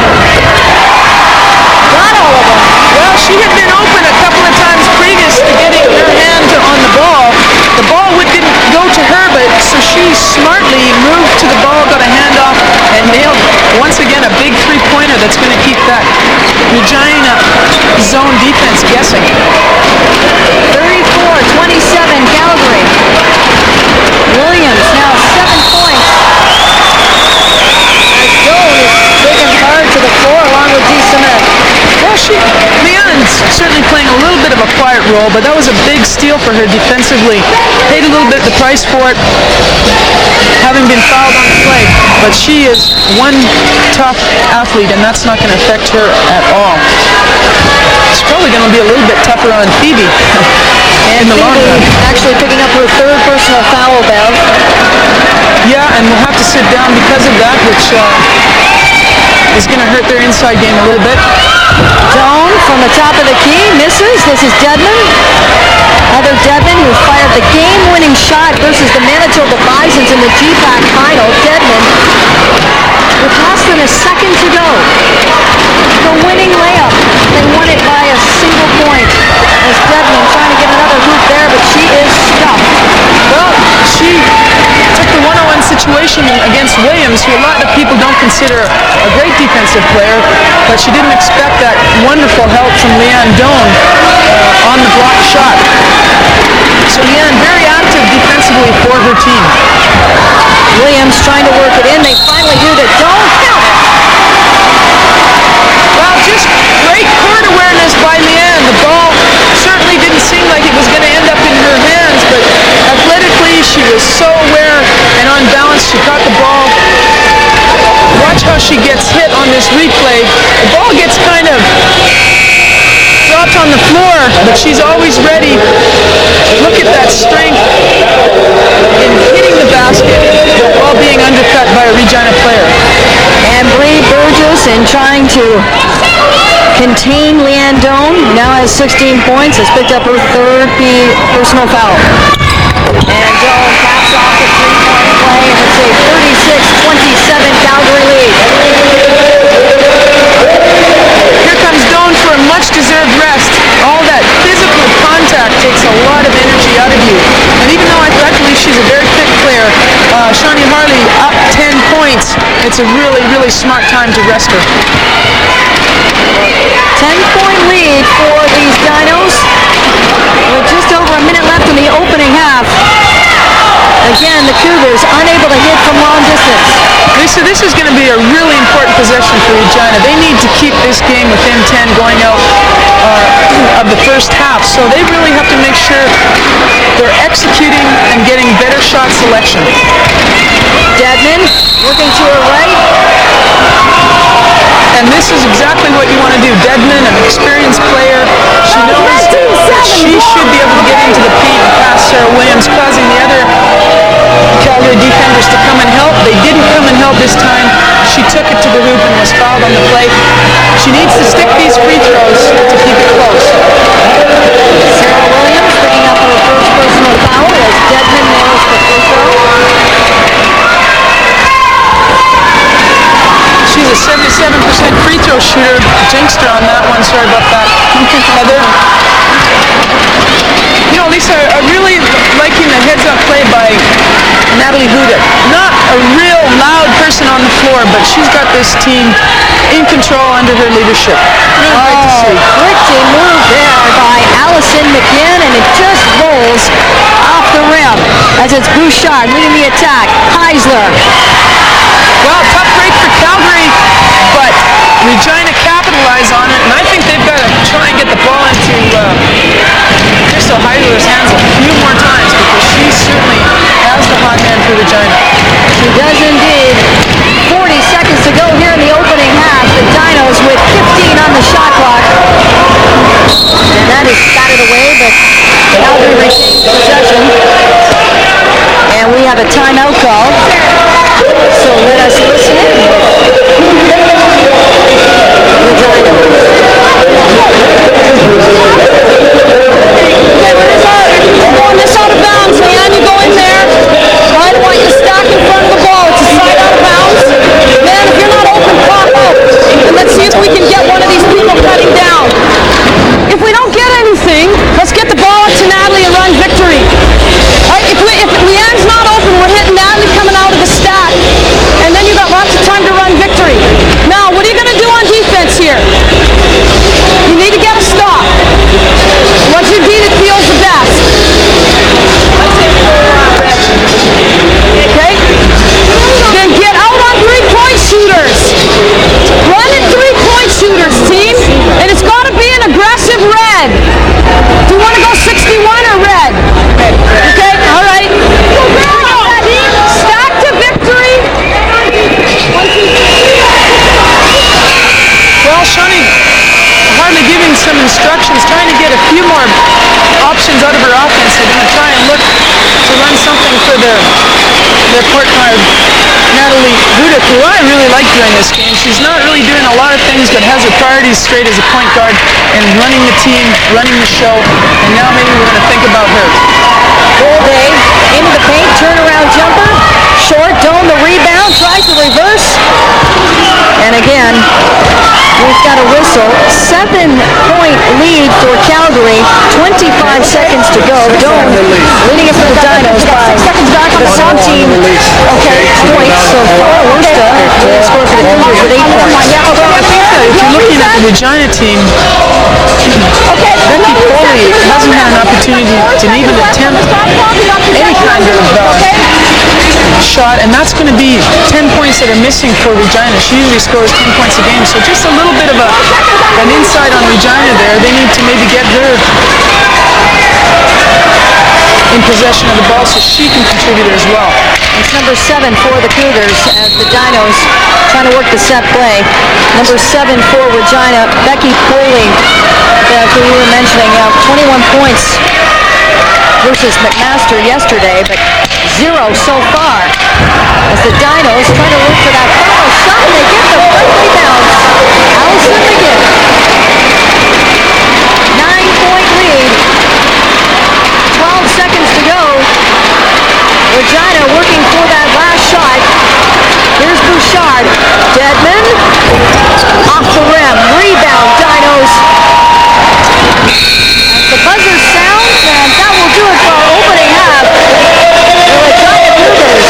Speaker 2: Got all of them.
Speaker 3: Well, she had been open a couple of times previous to getting her hand on the ball. The ball didn't go to her, but so she smartly moved to the ball, got a handoff, and nailed once again a big three-pointer that's going to keep that Regina zone defense guessing.
Speaker 2: 34-27 Calgary. Williams now 7 points. As Doan is taken hard to the floor along with D-Cement.
Speaker 3: Well, Leon's certainly playing a little bit of a quiet role, but that was a big steal for her defensively. Paid a little bit the price for it, having been fouled on the play, but she is one tough athlete, and that's not going to affect her at all. It's probably going to be a little bit tougher on Phoebe in the long run.
Speaker 2: Actually picking up her third personal foul, Bev.
Speaker 3: Yeah, and we'll have to sit down because of that, which is going to hurt their inside game a little bit.
Speaker 2: Doan from the top of the key, misses. This is Dedman. Heather Dedman, who fired the game-winning shot versus the Manitoba Bisons in the GPAC final. Dedman, with less than a second to go. The winning layup. They won it by a single point. As Dedman trying to get another hoop there, but she is stuffed.
Speaker 3: Well, she took the one-on-one situation against Williams, who a lot of people don't consider a great defensive player, but she didn't expect that wonderful help from Leanne Doan on the block shot. So Leanne very active defensively for her team.
Speaker 2: Williams trying to work it in. They finally do that. Doan count it.
Speaker 3: Well, just great court awareness by Leanne. The ball certainly didn't seem like it was going to end up in her hands, but athletically she was so aware and on balance. She caught the ball. Watch how she gets hit on this replay. The ball gets kind of dropped much on the floor, but she's always ready. Look at that strength in hitting the basket while being undercut by a Regina player.
Speaker 2: And Bree Burgess, in trying to contain Leanne Doan, now has 16 points, has picked up her third personal foul. And Doan caps off the three-point play, and it's a 36-27 Calgary lead.
Speaker 3: Here comes Doan for a much-deserved rest. All that physical contact takes a lot of energy out of you. And even though I believe she's a very fit player, Shawnee Harley up 10 points. It's a really, really smart time to rest her.
Speaker 2: 10-point lead for these Dinos with just over a minute left in the opening half. Again, the Cougars unable to hit from long distance.
Speaker 3: Lisa, this is going to be a really important possession for Regina. They need to keep this game within 10 going out of the first half, so they really have to make sure they're executing and getting better shot selection.
Speaker 2: Dedman working to her right.
Speaker 3: And this is exactly what you want to do. Dedman, an experienced player, she knows that she should be able to get into the paint and pass Sarah Williams, causing the other Calgary defenders to come and help. They didn't come and help this time. She took it to the hoop and was fouled on the play. She needs to stick these free throws to keep it close.
Speaker 2: Sarah Williams picking up her first personal foul as Dedman nails the free throw.
Speaker 3: She's a 77% free throw shooter. Jinxed her on that one. Sorry about that. Heather. You know, Lisa, I'm really liking the heads-up play by Natalie Huda. Not a real loud person on the floor, but she's got this team in control under her leadership. Really great to see.
Speaker 2: Pretty move there by Allison McGinn, and it just rolls off the rim as it's Bouchard leading the attack. Heisler.
Speaker 3: Well, tough break for Calgary, but Regina capitalize on it, and I think they've got to try and get the ball into Crystal Heisler's hands a few more times, because she certainly has the hot hand for Regina.
Speaker 2: She does indeed. 40 seconds to go here in the opening half. The Dinos with 15 on the shot clock. And that is batted away, but Calgary retains possession. And we have a timeout call. So let us listen in. Throwing this out of bounds, man. You go in there. I don't want you to stack in front of the ball. It's a side out of bounds. Man, if you're not open, pop up. And let's see if we can get one of these people cutting down. If we don't get anything, let's get the ball up to Natalie and run victory. If Leanne's not open, we're hitting Natalie coming out of the stack. And then you got lots of time to run victory. Now, what are you going to do on defense here? You need to get a stop. Once you beat it, feels the best. Okay? Then get out on three-point shooters. Run at three-point shooters, team. And it's got to be an aggressive red. Do you want to go 61 or red? Okay? All right. Stack to victory.
Speaker 3: Well, Shawnee hardly giving some instructions, trying to get a few more options out of her offense. They're going to try and look to run something for their court guard, Natalie Huda, who I really like during this game. She's not really doing a lot of things, but has her priorities straight as a point guard and running the team, running the show, and now maybe we're going to think about her.
Speaker 2: Golday into the paint, turnaround jumper, short, Doan the rebound, tries to reverse, and again, we've got a whistle. 7-point lead for Calgary, 25 seconds to go. Doan leading it for the Dinos by the 17 points so far. Worcester leading score for the Cougars with 8 points.
Speaker 3: I think that if you're looking at the Regina team, Becky Foley hasn't had an opportunity to even attempt any kind of shot, and that's going to be 10 points that are missing for Regina. She usually scores 10 points a game, so just a little bit of an insight on Regina there. They need to maybe get her in possession of the ball so she can contribute as well.
Speaker 2: It's number 7 for the Cougars as the Dinos trying to work the set play. Number 7 for Regina, Becky Foley. That's what we were mentioning. 21 points versus McMaster yesterday, but 0 so far. As the Dinos try to look for that final shot, and they get the right rebound. Allison McGinn. 9-point lead. 12 seconds to go. Regina working for that last shot. Here's Bouchard. Deadman. Off the rim. Rebound, Dinos. As the buzzer sounds, and that will do it for our opening half. The Regina Cougars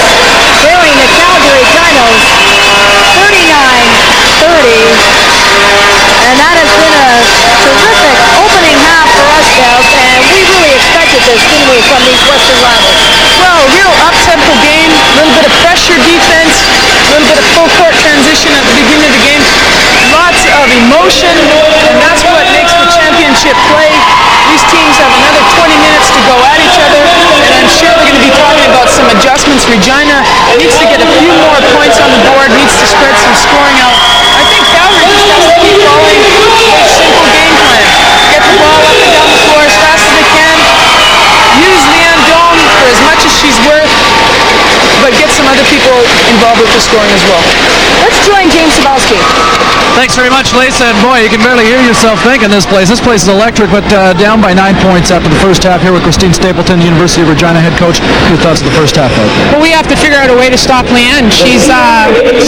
Speaker 2: carrying the Calgary Dinos 39-30. And that has been a terrific opening half for us, Bev, and we really expected this, didn't we, from these Western rivals?
Speaker 3: Well, real up-tempo game, a little bit of pressure defense, a little bit of full-court transition at the beginning of the game. Lots of emotion, and that's what makes the championship play. These teams have another 20 minutes to go at each other, and I'm sure we're going to be talking about some adjustments. Regina needs to get a few more points on the board, needs to spread some scoring out. I think Calgary just has to keep following a simple game plan. Get the ball up and down the floor as fast as they can. Use Leanne Dome for as much as she's worth, but get some other people involved with the scoring as well.
Speaker 2: Let's join James Cebulski.
Speaker 4: Thanks very much, Lisa. And boy, you can barely hear yourself thinking this place. This place is electric, but down by 9 points after the first half. Here with Christine Stapleton, University of Regina head coach. Your thoughts of the first half, though?
Speaker 8: Well, we have to figure out a way to stop Leanne. She's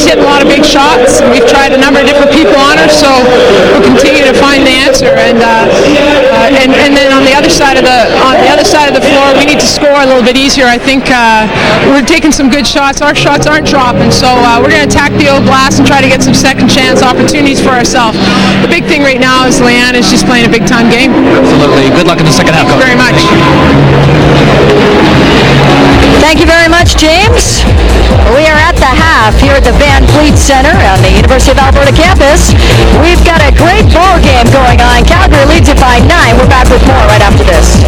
Speaker 8: hitting a lot of big shots. We've tried a number of different people on her, so we'll continue to find the answer. And then on the other side of the floor, we need to score a little bit easier. I think we're taking some good shots. Our shots aren't dropping, so we're going to attack the old glass and try to get some second chance opportunities for ourselves. The big thing right now is Leanne is just playing a big time game.
Speaker 4: Absolutely. Good luck in the second half, coach.
Speaker 8: Very much.
Speaker 2: Thank you very much, James. We are at the half here at the Van Fleet Center on the University of Alberta campus. We've got a great ball game going on. Calgary leads it by 9. We're back with more right after this.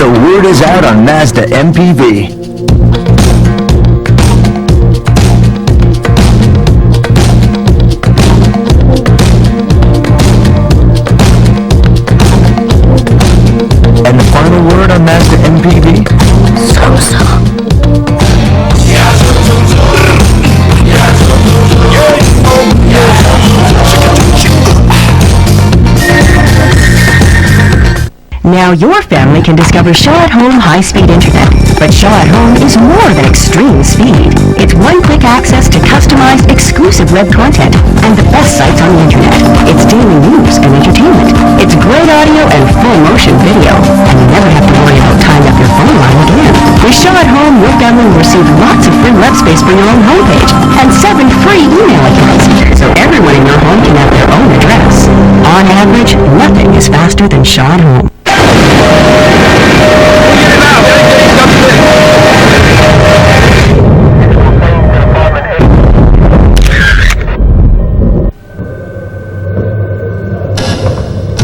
Speaker 9: The word is out on Mazda MPV. And the final word on Mazda MPV?
Speaker 10: Now your family can discover Shaw at Home high-speed internet. But Shaw at Home is more than extreme speed. It's one-click access to customized, exclusive web content and the best sites on the internet. It's daily news and entertainment. It's great audio and full-motion video. And you never have to worry about tying up your phone line again. With Shaw at Home, your family will receive lots of free web space for your own homepage and 7 free email accounts. So everyone in your home can have their own address. On average, nothing is faster than Shaw at Home.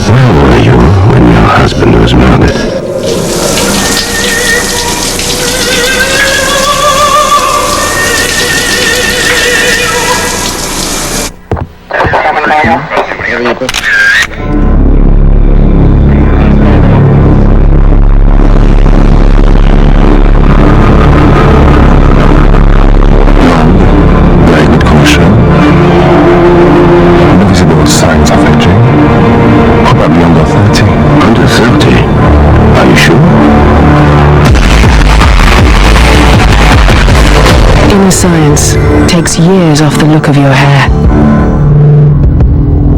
Speaker 6: Where were you when your husband was murdered? Very good caution. No visible signs of aging. Probably under 30. Under 30? Are you sure?
Speaker 10: Inner science takes years off the look of your hair.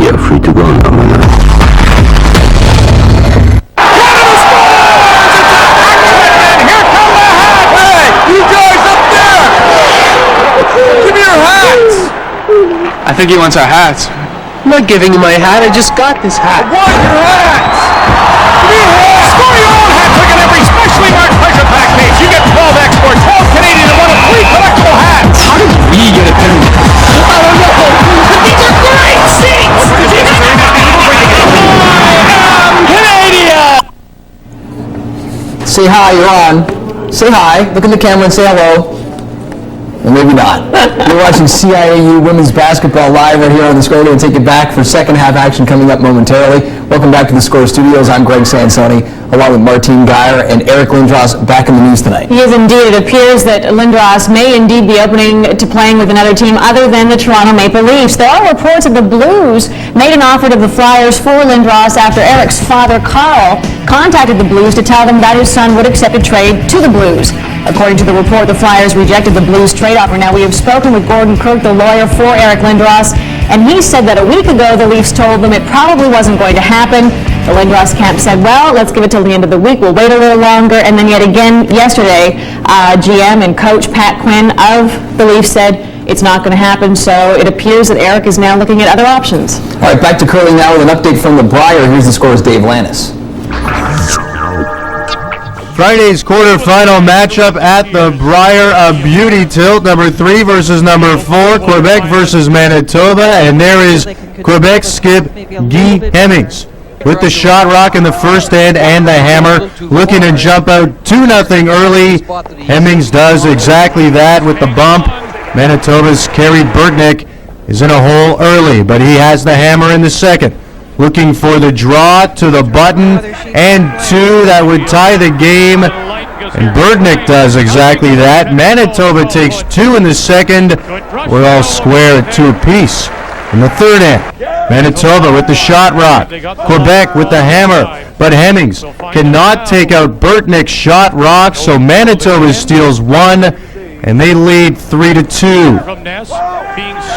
Speaker 6: You're free to go now, Mama.
Speaker 11: I think he wants our hats. I'm not giving you my hat, I just got this hat.
Speaker 6: I want your hats! Give me your hats! Score your own hat trick on every specially marked pleasure pack case. You get 12 exports, 12 Canadian, and 1 of 3 collectible hats.
Speaker 11: How did we get a pin?
Speaker 6: I don't know, but these are great seats! Canadian!
Speaker 1: Say hi, you're on. Say hi. Look in the camera and say hello. Well, maybe not. You're watching CIAU Women's Basketball live right here on The Score. We're going to take it back for second half action coming up momentarily. Welcome back to The Score Studios. I'm Greg Sansoni, along with Martine Geyer and Eric Lindros back in the news tonight.
Speaker 12: He is indeed. It appears that Lindros may indeed be opening to playing with another team other than the Toronto Maple Leafs. There are reports that the Blues made an offer to the Flyers for Lindros after Eric's father, Carl, contacted the Blues to tell them that his son would accept a trade to the Blues. According to the report, the Flyers rejected the Blues trade offer. Now, we have spoken with Gordon Kirk, the lawyer for Eric Lindros, and he said that a week ago the Leafs told them it probably wasn't going to happen. The Lindros camp said, well, let's give it till the end of the week. We'll wait a little longer. And then yet again yesterday, GM and coach Pat Quinn of the Leafs said it's not going to happen. So it appears that Eric is now looking at other options.
Speaker 1: All right, back to curling now with an update from the Briar. Here's The Score's Dave Lannis.
Speaker 13: Friday's quarterfinal matchup at the Briar, a beauty tilt, number 3 versus number 4, Quebec versus Manitoba, and there is Quebec skip Guy Hemmings with the shot rock in the first end and the hammer, looking to jump out 2-0 early. Hemmings does exactly that with the bump. Manitoba's Kerry Burtnick is in a hole early, but he has the hammer in the second. Looking for the draw to the button, and 2 that would tie the game, and Burtnick does exactly that. Manitoba takes 2 in the second. We're all square at 2 apiece. In the third end, Manitoba with the shot rock, Quebec with the hammer, but Hemmings cannot take out Burtnick's shot rock, so Manitoba steals 1, and they lead 3-2.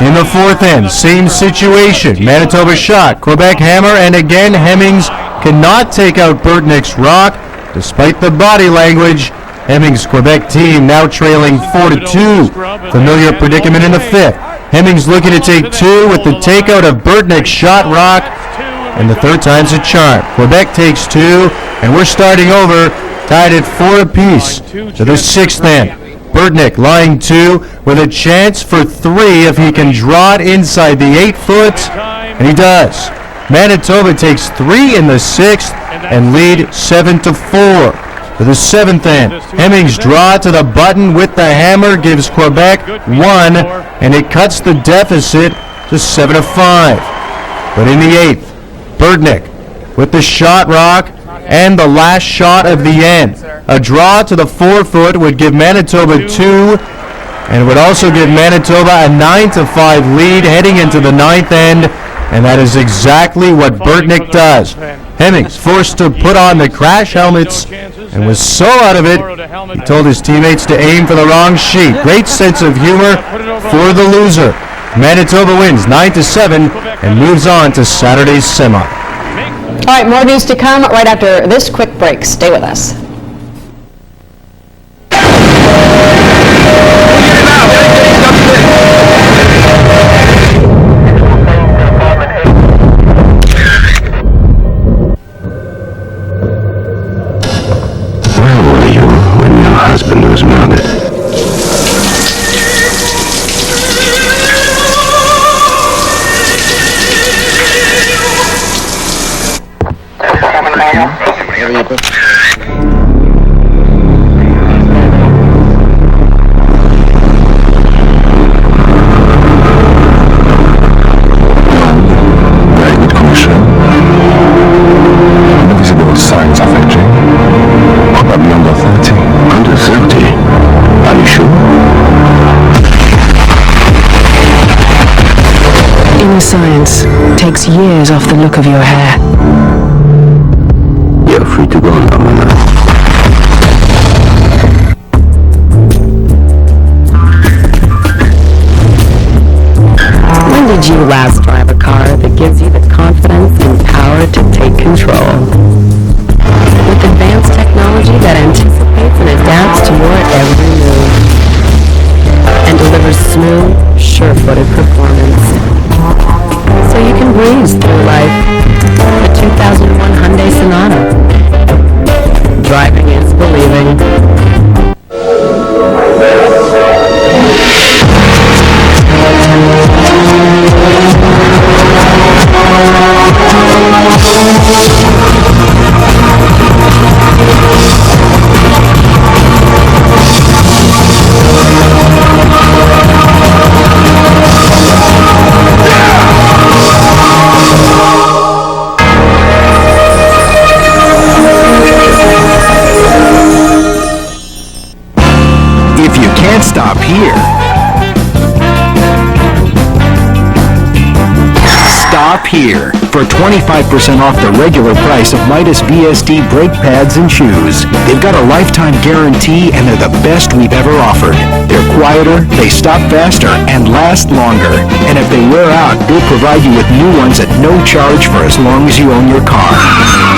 Speaker 13: In the fourth end, same situation. Manitoba shot, Quebec hammer, and again Hemmings cannot take out Burtnick's rock, despite the body language. Hemmings' Quebec team now trailing 4-2. Familiar predicament in the fifth. Hemmings looking to take 2 with the takeout of Burtnick's shot rock, and the third time's a charm. Quebec takes 2, and we're starting over, tied at 4 apiece to the sixth end. Burtnick lying 2 with a chance for 3 if he can draw it inside the 8-foot, and he does. Manitoba takes 3 in the sixth and lead 7-4. To the seventh end, Hemmings draw to the button with the hammer gives Quebec 1, and it cuts the deficit to 7-5. But in the eighth, Burtnick with the shot rock and the last shot of the end. A draw to the 4-foot would give Manitoba 2, and would also give Manitoba a 9-5 lead heading into the ninth end, and that is exactly what Burtnick does. Hemmings forced to put on the crash helmets and was so out of it, he told his teammates to aim for the wrong sheet. Great sense of humor for the loser. Manitoba wins 9-7 and moves on to Saturday's semi.
Speaker 12: All right, more news to come right after this quick break. Stay with us.
Speaker 14: Where were you when your husband was murdered? Very good question. No visible signs of aging. Probably under 30. Under 30? Are you sure?
Speaker 10: Inner science takes years off the look of your hair.
Speaker 14: You're free to go now, Mama.
Speaker 10: When did you last drive a car that gives you the confidence and power to take control? With advanced technology that anticipates and adapts to your every move and delivers smooth, sure-footed performance, so you can breeze through life. The 2001 Hyundai Sonata. Driving is believing.
Speaker 15: Shop here for 25% off the regular price of Midas VSD brake pads and shoes. They've got a lifetime guarantee and they're the best we've ever offered. They're quieter, they stop faster, and last longer. And if they wear out, we'll provide you with new ones at no charge for as long as you own your car.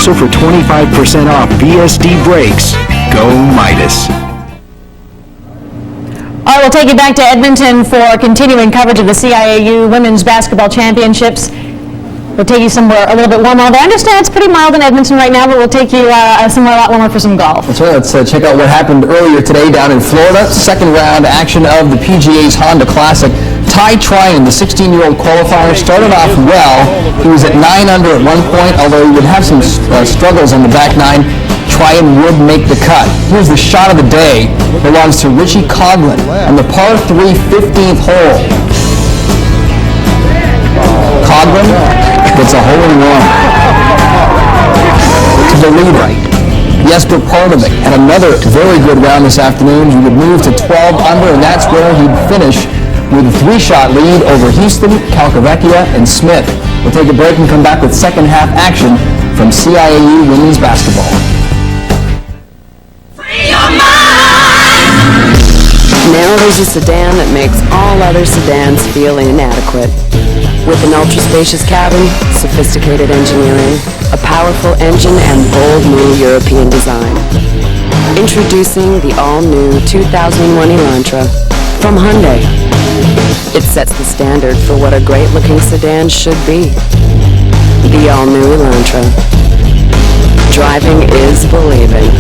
Speaker 15: So for 25% off VSD brakes, go Midas.
Speaker 12: All right, we'll take you back to Edmonton for continuing coverage of the CIAU Women's Basketball Championships. We'll take you somewhere a little bit warmer. I understand it's pretty mild in Edmonton right now, but we'll take you somewhere a lot warmer for some golf.
Speaker 1: That's right. Let's check out what happened earlier today down in Florida. Second round action of the PGA's Honda Classic. Ty Tryon, the 16-year-old qualifier, started off well. He was at 9 under at one point, although he would have some struggles on the back nine. Tryon would make the cut. Here's the shot of the day. Belongs to Richie Coughlin on the par 3 15th hole. Coughlin gets a hole-in-one to the leader. Jesper Parnevik had another very good round this afternoon. He would move to 12 under, and that's where he'd finish with a 3-shot lead over Houston, Calcavecchia, and Smith. We'll take a break and come back with second half action from CIAU Women's Basketball.
Speaker 16: Now there's a sedan that makes all other sedans feel inadequate. With an ultra-spacious cabin, sophisticated engineering, a powerful engine, and bold new European design. Introducing the all-new 2001 Elantra from Hyundai. It sets the standard for what a great-looking sedan should be. The all-new Elantra. Driving is believing.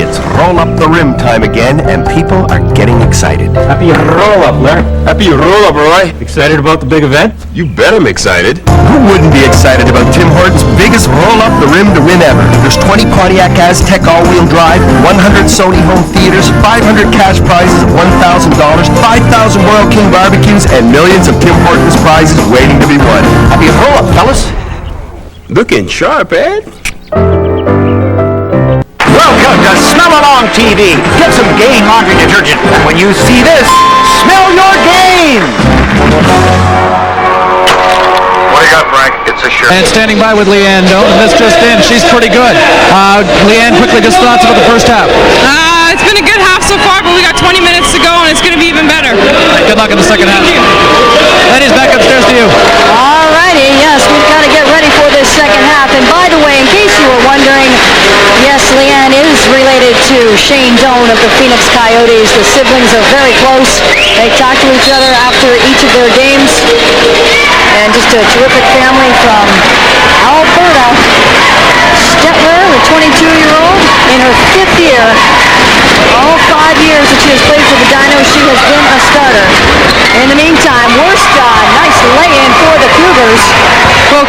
Speaker 9: It's roll-up the rim time again, and people are getting excited. Happy roll-up, Larry. Happy roll-up, Roy. Excited about the big event? You bet I'm excited. Who wouldn't be excited about Tim Hortons' biggest roll-up the rim to win ever? There's 20 Pontiac Aztec all-wheel drive, 100 Sony home theaters, 500 cash prizes of $1,000, 5,000 Royal King barbecues, and millions of Tim Hortons prizes waiting to be won. Happy roll-up, fellas. Looking sharp, Ed.
Speaker 17: Welcome to Smell Along TV. Get some Gain laundry detergent, and when you see this, smell your Gain.
Speaker 14: What do you got, Frank? It's a shirt.
Speaker 4: And standing by with Leanne Doan, and this just in, she's pretty good. Leanne, quickly, just thoughts about the first half.
Speaker 18: It's been a good half so far, but we got 20 minutes to go, and it's going to be even better.
Speaker 4: Good luck in the second half. Ladies, back upstairs to you.
Speaker 2: All righty, yes, we've got to get ready for this second half. And by the way, in case you were wondering, yes, Leanne is related to Shane Doan of the Phoenix Coyotes. The siblings are very close. They talk to each other after each of their games. And just a terrific family from Alberta. Stetler, the 22-year-old, in her 5th year. All 5 years that she has played for the Dinos, she has been a starter. In the meantime, nice lay-in for the Cougars.
Speaker 3: Well,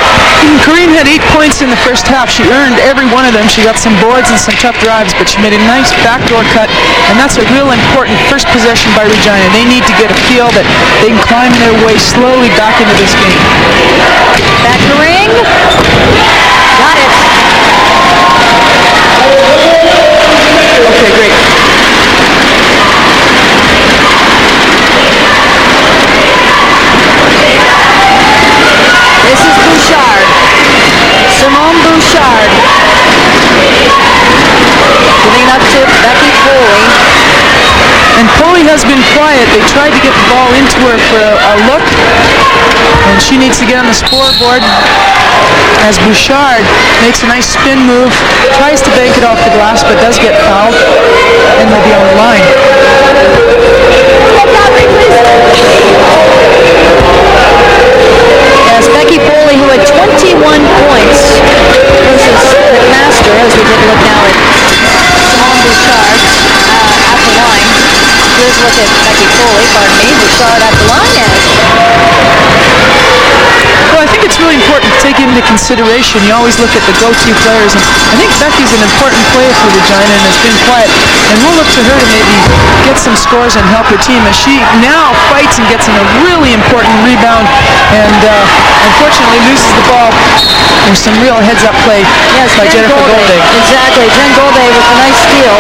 Speaker 3: Kareem had 8 points in the first half. She earned every one of them. She got some boards and some tough drives, but she made a nice backdoor cut, and that's a real important first possession by Regina. They need to get a feel that they can climb their way slowly back into this game.
Speaker 2: Back to the ring. Got it.
Speaker 3: Okay, great.
Speaker 2: This is Bouchard. Simone Bouchard. Giving up to Becky Foley.
Speaker 3: And Foley has been quiet. They tried to get the ball into her for a look, and she needs to get on the scoreboard as Bouchard makes a nice spin move, tries to bank it off the glass, but does get fouled, and will be on the line.
Speaker 2: As Becky Foley, who had 21 points versus McMaster, as we take a look now at Simone Bouchard at the line. Here's a look at Becky Foley, Bouchard at the line.
Speaker 3: Well, I think it's really important to take into consideration. You always look at the go-to players, and I think Becky's an important player for Regina and has been quiet. And we'll look to her to maybe get some scores and help her team as she now fights and gets in a really important rebound and unfortunately loses the ball. There's some real heads-up play by Jennifer Golday.
Speaker 2: Exactly, Jen Golday with a nice steal.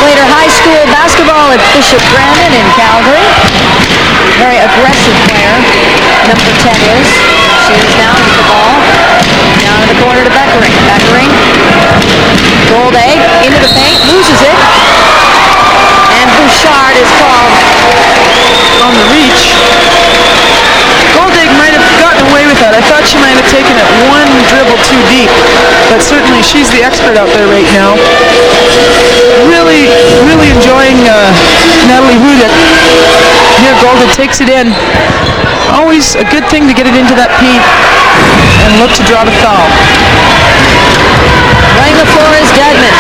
Speaker 2: Played her high school basketball at Bishop Brandon in Calgary. Very aggressive player. Number 10 is. She is down with the ball. Down in the corner to Beckering. Beckering. Gold egg into the paint. Loses it. And Bouchard is called
Speaker 3: on the reach. Goldig might have gotten away with that. I thought she might have taken it one dribble too deep, but certainly she's the expert out there right now. Really, really enjoying Natalie Hudick. Here Goldig takes it in. Always a good thing to get it into that paint and look to draw the foul.
Speaker 2: Laying the floor is Dedman.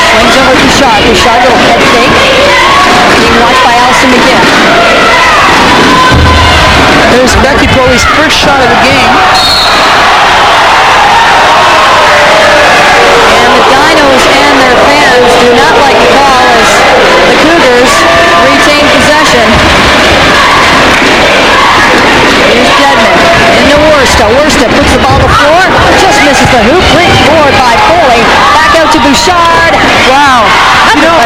Speaker 2: Swings over Bouchard. Bouchard, little head fake. Being watched by Allison McGinn.
Speaker 3: There's Becky Poley's first shot of the game.
Speaker 2: And the Dinos and their fans do not like the call as the Cougars retain possession. Here's Dedman into Worsta. Worsta puts the ball on the floor. Just misses the hoop. Great forward by Foley. Back out to Bouchard.
Speaker 3: Wow. You know,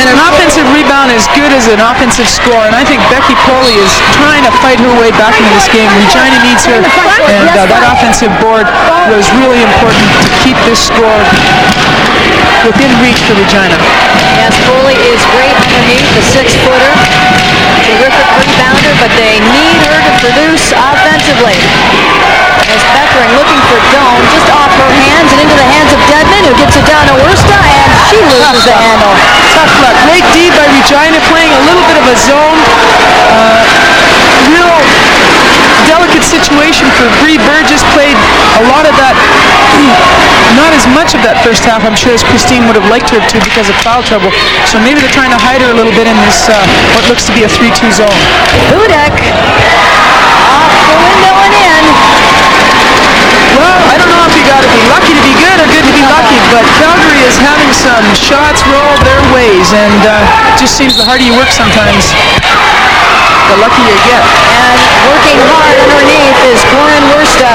Speaker 3: and an offensive rebound is good as an offensive score, and I think Becky Poley is trying to fight her way back into this game. Regina needs her, and that offensive board was really important to keep this score within reach for Regina.
Speaker 2: Yes, Foley is great underneath, the 6-footer. Terrific rebounder, but they need her to produce offensively. As Beckering looking for Doan, just off her hands and into the hands of Dedman, who gets it down to Worsta, and she loses the handle.
Speaker 3: Tough luck. Great D by Regina, playing a little bit of a zone. Real delicate situation for Bree Burgess. Played a lot of that, not as much of that first half, I'm sure, as Christine would have liked her to because of foul trouble. So maybe they're trying to hide her a little bit in this, what looks to be a 3-2 zone.
Speaker 2: Hudick off the window and in.
Speaker 3: Well, I don't know if you got to be lucky to be good or good to be lucky, but Calgary is having some shots roll their ways, and just seems the harder you work sometimes, the luckier you get.
Speaker 2: And working hard underneath is Corinne Worsta,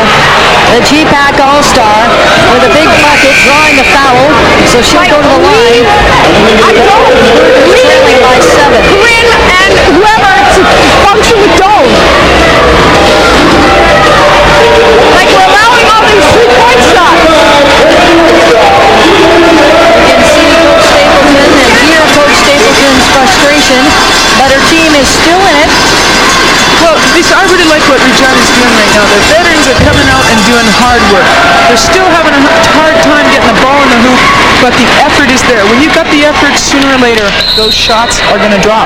Speaker 2: the GPAC All-Star, with a big bucket, drawing the foul, so she'll go to the line. Trailing by 7.
Speaker 7: Corinne and whoever to function with Doan. Like we're allowing all these 3-point shots.
Speaker 2: You can see Coach Stapleton and hear Coach Stapleton's frustration, but her team is still in it.
Speaker 3: Well, Lisa, I really like what Regina's doing right now. The veterans are coming out and doing hard work. They're still having a hard time getting the ball in the hoop, but the effort is there. When you've got the effort, sooner or later, those shots are going to drop.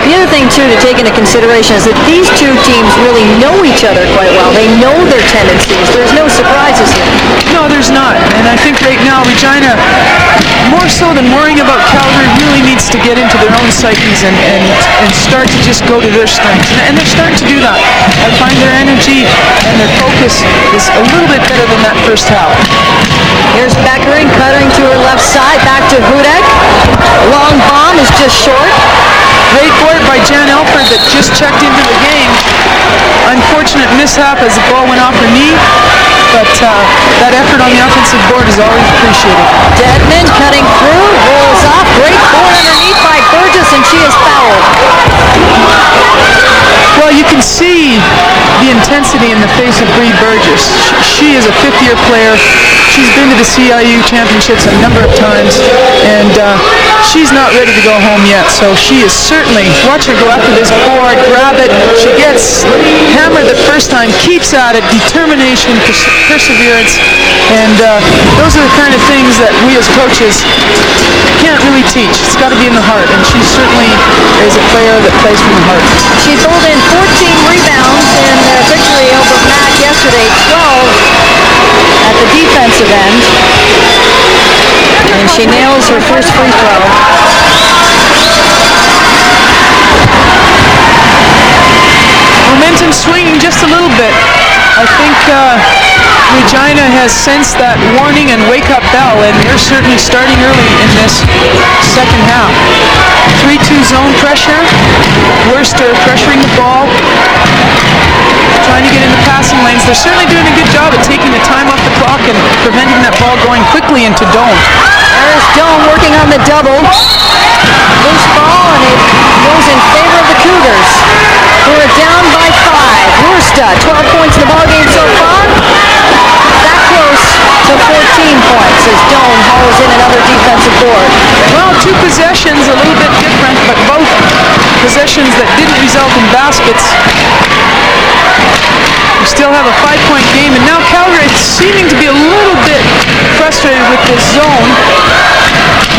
Speaker 2: The other thing, too, to take into consideration is that these two teams really know each other quite well. They know their tendencies. There's no surprises here.
Speaker 3: No, there's not. And I think right now, Regina, more so than worrying about Calgary, really needs to get into their own psyches and start to just go to their strengths. And they're starting to do that. I find their energy and their focus is a little bit better than that first half.
Speaker 2: Here's Beckering cutting to her left side, back to Hudick. Long bomb is just short.
Speaker 3: Great board by Jan Elford that just checked into the game. Unfortunate mishap as the ball went off her knee, but that effort on the offensive board is always appreciated.
Speaker 2: Dedman cutting through, rolls off. Great board underneath by Burgess, and she is fouled.
Speaker 3: Well, you can see the intensity in the face of Bree Burgess. She is a fifth-year player. She's been to the CIAU championships a number of times, and she's not ready to go home yet. So she is certainly, watch her go after this board, grab it. She gets hammered the first time, keeps at it, determination, perseverance, and those are the kind of things that we as coaches can't really teach. It's got to be in the heart, and she certainly is a player that plays from the heart.
Speaker 2: She pulled in 14 rebounds in their victory over Mac yesterday, 12 at the defensive end. And she nails her first free throw.
Speaker 3: Momentum swinging just a little bit. I think Regina has sensed that warning and wake-up bell, and they're certainly starting early in this second half. 3-2 zone pressure. Worster pressuring the ball. trying to get in the passing lanes. They're certainly doing a good job at taking the time off the clock and preventing that ball going quickly into Doan.
Speaker 2: There's Doan working on the double. Loose ball, and it goes in favor of the Cougars, who are down by 5. Wursta, 12 points in the ballgame so far. That close to 14 points as Doan hauls in another defensive board.
Speaker 3: Well, 2 possessions, a little bit different, but both possessions that didn't result in baskets. We still have a 5-point game, and now Calgary is seeming to be a little bit frustrated with this zone.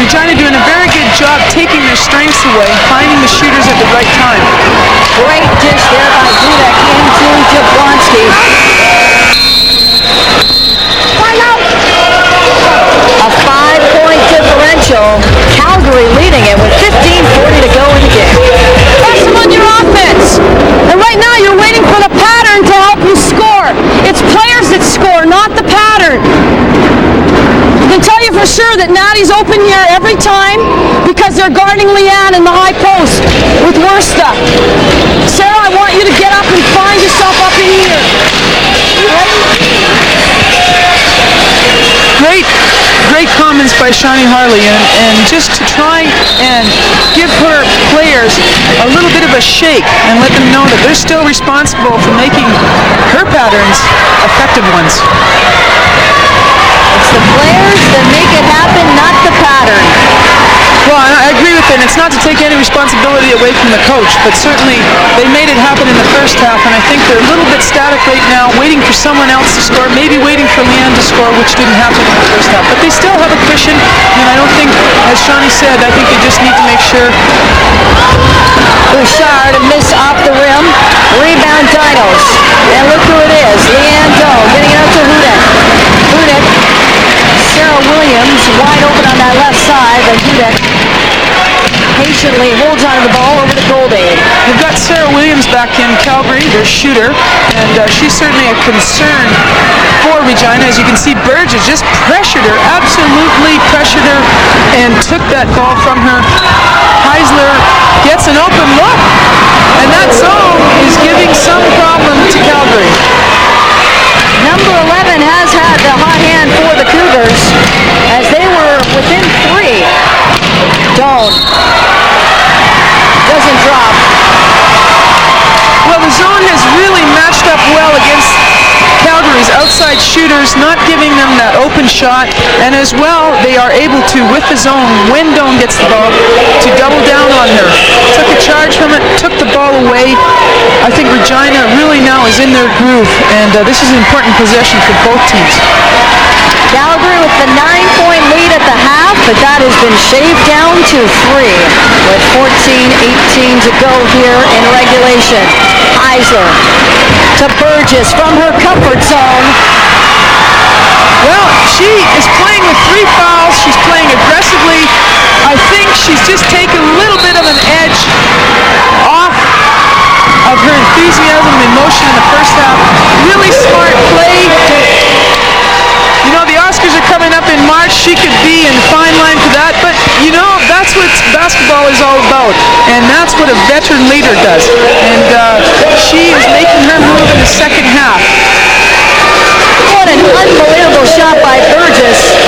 Speaker 3: Regina doing a very good job taking their strengths away, finding the shooters at the right time.
Speaker 2: Great dish there by Dudek into Jablonski. A 5-point differential. Calgary leading it with 15:40 to go in the game. Press them on your offense. And right now you're waiting for the pattern to help you score. It's players that score, not the pattern. I can tell you for sure that Natty's open here every time because they're guarding Leanne in the high post with Wursta. Sarah, I want you to get up and find yourself up in here.
Speaker 3: Great comments by Shawnee Harley, and just to try and give her players a little bit of a shake and let them know that they're still responsible for making her patterns effective ones.
Speaker 2: It's the players that make it happen, not the pattern.
Speaker 3: Well, I agree with it, and it's not to take any responsibility away from the coach, but certainly they made it happen in the first half, and I think they're a little bit static right now, waiting for someone else to score, maybe waiting for Leanne to score, which didn't happen in the first half. But they still have a cushion, and I don't think, as Shawnee said, I think they just need to make sure.
Speaker 2: Bouchard, a miss off the rim. Rebound Dinos. And look who it is. Leanne Doan getting it out to Hudek. Hudek. Sarah Williams wide open on that left side, but Hudek patiently holds onto the ball over to Goldade.
Speaker 3: They've got Sarah Williams back in Calgary, their shooter, and she's certainly a concern for Regina. As you can see, Burgess just pressured her, absolutely pressured her, and took that ball from her. Heisler gets an open look, and that zone is giving some problem to Calgary.
Speaker 2: Number 11 has had the hot hand for the Cougars as they were within 3. Doan doesn't drop.
Speaker 3: Well, the zone has really matched up well against Calgary's outside shooters, not giving them that open shot, and as well, they are able to, with the zone, when Doan gets the ball, to double down on her. Took a charge from it, took the ball away. I think Regina really now is in their groove, and this is an important possession for both teams.
Speaker 2: Calgary with the 9-point lead at the half, but that has been shaved down to 3 with 14:18 to go here in regulation. Heisler to Burgess from her comfort zone.
Speaker 3: Well, she is playing with 3 fouls. She's playing aggressively. I think she's just taken a little bit of an edge off of her enthusiasm and emotion in the first half. Really smart play. You know, the Oscars are coming up in March. She could be in fine line for that, but you know, that's what basketball is all about, and that's what a veteran leader does. And she is making her move in the second half.
Speaker 2: What an unbelievable shot by Burgess.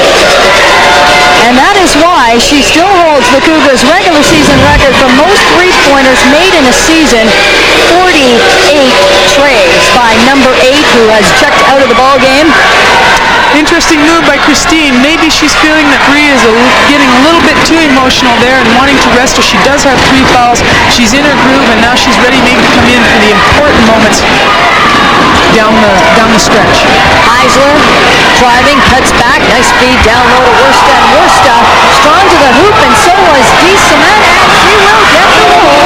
Speaker 2: And that is why she still holds the Cougars' regular season record for most three-pointers made in a season. 48 trays by number 8, who has checked out of the ball game.
Speaker 3: Interesting move by Christine. Maybe she's feeling that Bree is getting a little bit too emotional there and wanting to rest her. She does have 3 fouls. She's in her groove, and now she's ready maybe to come in for the important moments down the stretch.
Speaker 2: Heisler driving, cuts back, nice feed down low to Wursta, and Wursta strong to the hoop, and so was DeCement, and she will get the roll.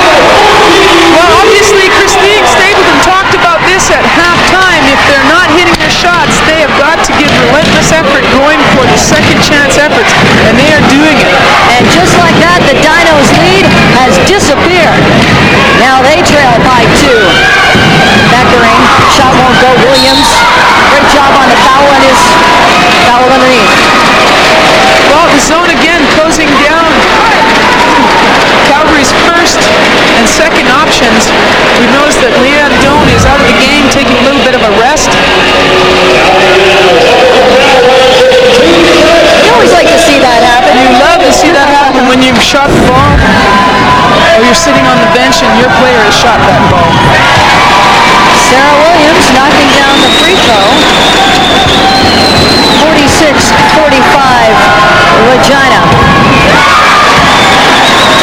Speaker 3: Well, obviously Christine Stapleton talked about this at halftime. If they're not hitting their shots, they have got to give relentless effort going for the second chance efforts, and they are doing it.
Speaker 2: And just like that, the Dinos' lead has disappeared. Now they trail by 2. Beckering, shot won't go. Williams, great job on the foul, and is fouled underneath.
Speaker 3: Well, the zone again closing down Calgary's first and second options. We've noticed that Leanne Doan is out of the game, taking a little when you've shot the ball, or you're sitting on the bench and your player has shot that ball.
Speaker 2: Sarah Williams knocking down the free throw. 46-45, Regina.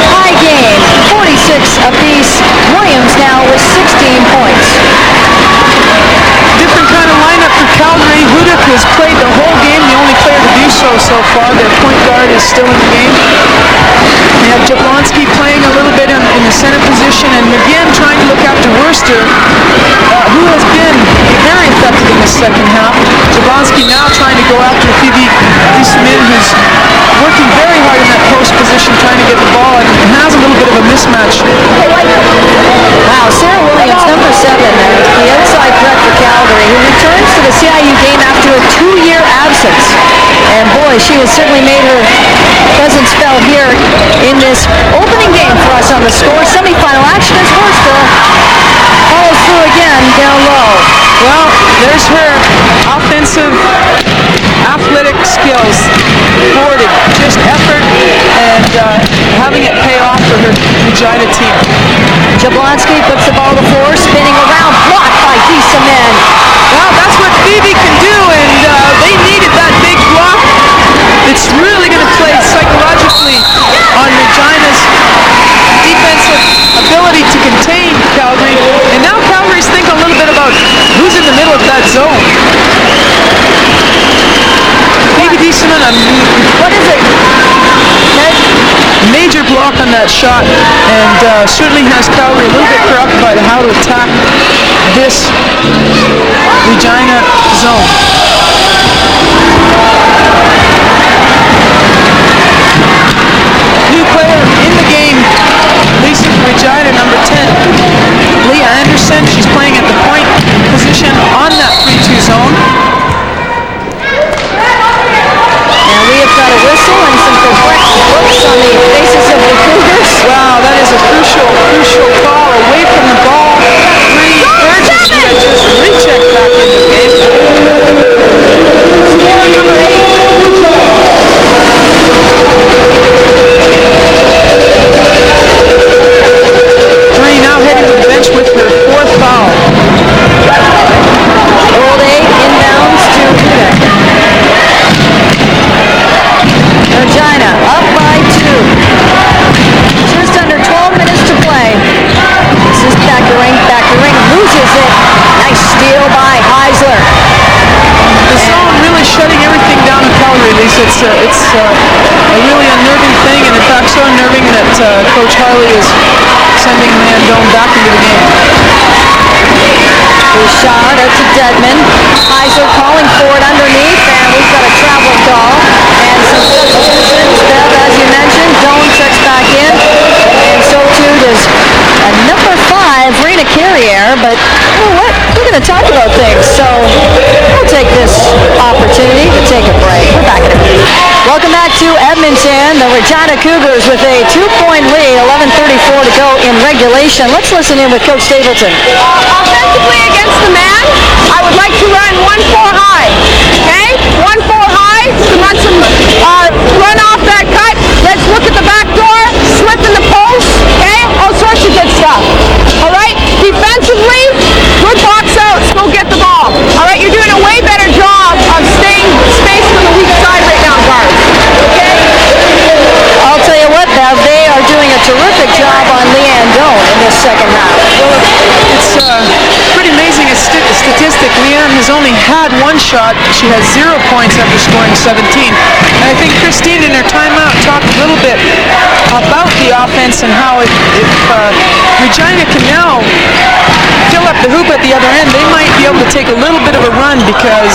Speaker 2: High game, 46 apiece. Williams now with 16 points.
Speaker 3: Different kind of lineup for Calgary. Hudak has played the whole game, the only player to do so far. Their point guard is still in the game. They have Jablonski playing a little bit in the center position, and McGinn trying to look after Worcester, who has been very effective in the second half. Jablonski now trying to go after Phoebe Dismin, who's working very hard in that post position, trying to get the ball, and has a little bit of a mismatch.
Speaker 2: Wow, Sarah Williams, number 7, the outside threat for Calgary, who returns to the CIAU game after a 2-year absence. And boy, she has certainly made her presence felt here in this opening game for us on the score. Semifinal action as Worcester follows through again down low.
Speaker 3: Well, there's her offensive athletic skills, boarding, just effort, and having it pay off for her Regina team.
Speaker 2: Jablonski puts the ball to the floor, spinning around, blocked by Dismin.
Speaker 3: Well, that's what Phoebe can do, and they needed that big block. It's really going to play psychologically on Regina's defensive ability to contain Calgary. And now Calgary's thinking a little bit about who's in the middle of that zone. Phoebe Dismin,
Speaker 2: what is it?
Speaker 3: Major block on that shot, and certainly has Calgary a little bit preoccupied how to attack this Regina zone. New player in the game, Lisa Regina, number 10. Leah Anderson, she's playing at the point position on that 3-2 zone.
Speaker 2: And we have got a whistle and some perplexed looks on the faces of the Cougars.
Speaker 3: Wow, that is a crucial call away from the ball. 3 urgency that just rechecked back into the game. Three now heading to the bench with her 4th foul.
Speaker 2: Old 8 inbounds to Hudak. Regina up by 2. Just under 12 minutes to play. This is back to ring, loses it. Nice steal by Heisler.
Speaker 3: The zone really shutting everything down in Calgary, Lisa. It's a really unnerving thing, and in fact so unnerving that Coach Harley is sending Landone back into the game.
Speaker 2: Bouchard out to Dedman. Heisler calling for it underneath, and we've got a travel call. And some substitutions, Bev, as you mentioned. Doan checks back in, and so too does number 5, Rena Carriere. But you know what? We're going to talk about things, so we'll take this opportunity to take a break. We're back in a minute. Welcome back to Edmonton. The Regina Cougars with a 2-point lead, 11:34 to go in regulation. Let's listen in with Coach Stapleton.
Speaker 7: Offensively against the man, I would like to run 1-4 high. Okay? 1-4 high. Run off that cut. Let's look at the back door. Slip in the post. Okay? All sorts of good stuff. All right? Defensively, good box outs. Go get the ball. All right? You're doing a way better job of staying space from the weak side right now, guards. Okay?
Speaker 2: I'll tell you what, Bev, they are doing a terrific job on Leanne Doan in this second half.
Speaker 3: Well, it's pretty amazing a statistic. Leanne has only had 1 shot. She has 0 points after scoring 17. And I think Christine in her timeout talked a little bit about the offense and how if Regina can now fill up the hoop at the other end, they might be able to take a little bit of a run because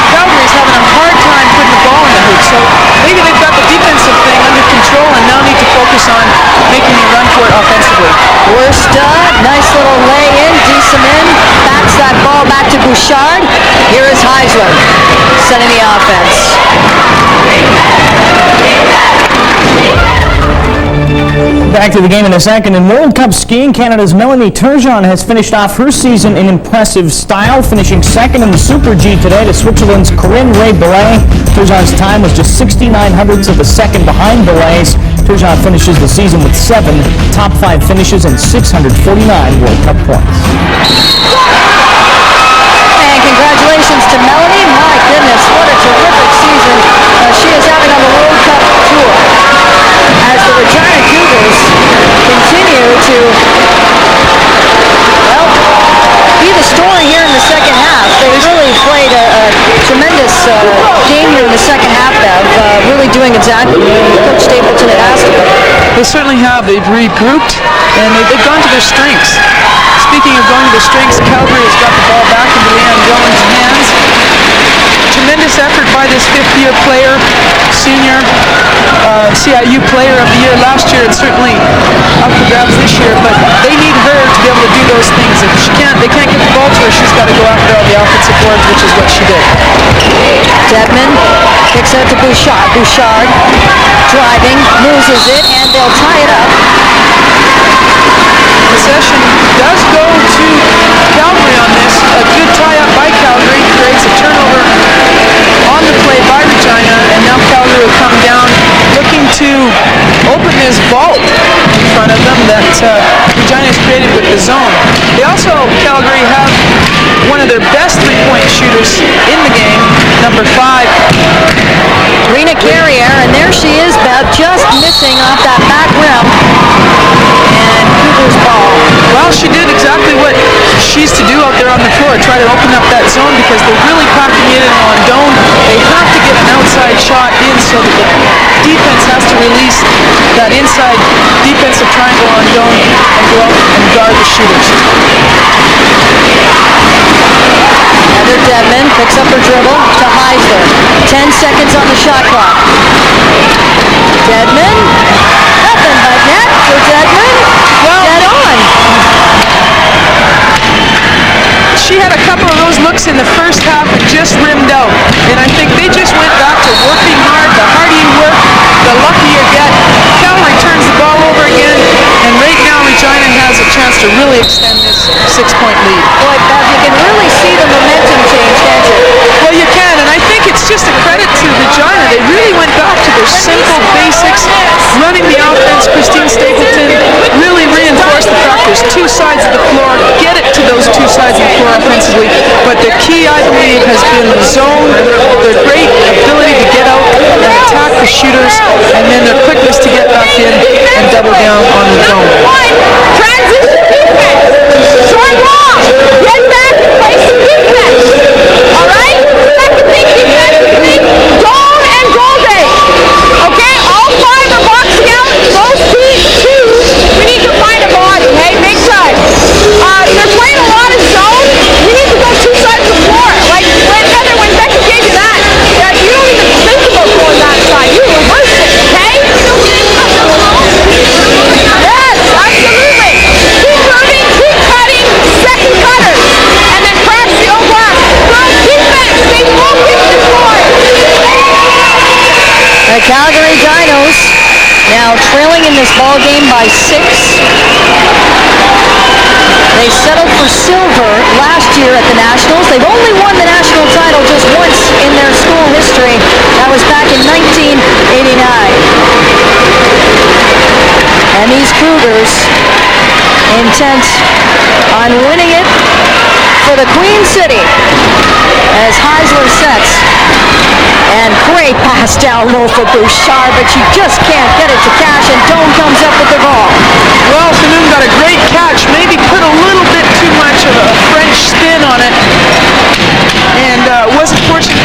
Speaker 3: Calgary's having a hard time putting the ball in the hoop. So maybe they've got the defensive thing under control and now need to focus on making a run for it offensively.
Speaker 2: Worcester, nice little lay-in. Dismin bats that ball back to Bouchard. Here is Heisler setting the offense.
Speaker 1: Back to the game in a second. In World Cup skiing, Canada's Melanie Turgeon has finished off her season in impressive style, finishing second in the Super G today to Switzerland's Corinne Ray-Belay. Turgeon's time was just 69 hundredths of a second behind Belay's. Turgeon finishes the season with 7 top 5 finishes and 649 World Cup points.
Speaker 2: And congratulations to Melanie. My goodness, what a terrific season she is having on the World Cup Tour. As the Regina Cougars continue to, well, be the story here in the second half. They really played a tremendous game here in the second half, Bev, really doing exactly what Coach Stapleton had asked them.
Speaker 3: They certainly have. They've regrouped, and they've gone to their strengths. Speaking of going to their strengths, Calgary has got the ball back into Leanne Dillon's hands. Tremendous effort by this fifth-year player, senior CIAU Player of the Year last year, and certainly up for grabs this year. But they need her to be able to do those things. If they can't get the ball to her, she's got to go after all the offensive boards, which is what she did.
Speaker 2: Dedman kicks out to Bouchard. Bouchard driving, loses it, and they'll tie it up.
Speaker 3: Possession does go to Calgary on this. A good tie-up by Calgary creates a turnover on the play by Regina, and now Calgary will come down looking to open this vault in front of them that Regina has created with the zone. They also, Calgary, have one of their best three-point shooters in the game, number 5.
Speaker 2: Rena Carrier, and there she is, Bev, just missing off that back rim. And Cougars ball.
Speaker 3: Well, she did exactly what she's to do out there on the floor, try to open up that zone because they're really packing it in on Doan. They have to get an outside shot in so that the defense has to release that inside defensive triangle on Doan and go out and guard the shooters.
Speaker 2: Heather Dedman picks up her dribble to Heisler. 10 seconds on the shot clock. Dedman, nothing but net for Dedman. Well, dead on.
Speaker 3: She had a couple of those looks in the first half that just rimmed out. And I think they just went back to working hard. The harder you work, the luckier you get. Calgary turns the ball over again. And right now, Regina has a chance to really extend this 6-point lead.
Speaker 2: Boy, Bev, you can really see the momentum change, can't you?
Speaker 3: Well, you can, and I think it's just a credit to Regina. They really went back to their simple basics, running the offense. Christine Stapleton really reinforced the fact there's two sides of the floor. Get it to those two sides of the floor offensively. But the key, I believe, has been the zone, their great ability to get out and attack the shooters, and then their quickness to get back in and double down on the zone.
Speaker 7: Transition defense. Short long. Get back and play some defense. All right? Second thing defensively, Dawn and Golden. Okay? All 5 are boxing out. Those twos, we need to find a body. Hey, big time. They're playing a lot of zone. We need to go 2 sides of the floor. Like when Becky gave you that, you don't even think about going that side. You reverse it, okay? Yes, absolutely. Keep moving, keep cutting, second cutters, and then crash the old glass. Girls, defense, stay focused and forward.
Speaker 2: The Calgary Dinos now trailing in this ball game by 6. They settled for silver last year at the Nationals. They've only won the national title just once in their school history. That was back in 1989. And these Cougars intent on winning it for the Queen City as Heisler sets. And great pass down low for Bouchard, but she just can't get it to Cash, and Doan comes up with the ball.
Speaker 3: Well, Fanoum got a great catch, maybe put a little bit too much of a French spin on it, and wasn't fortunate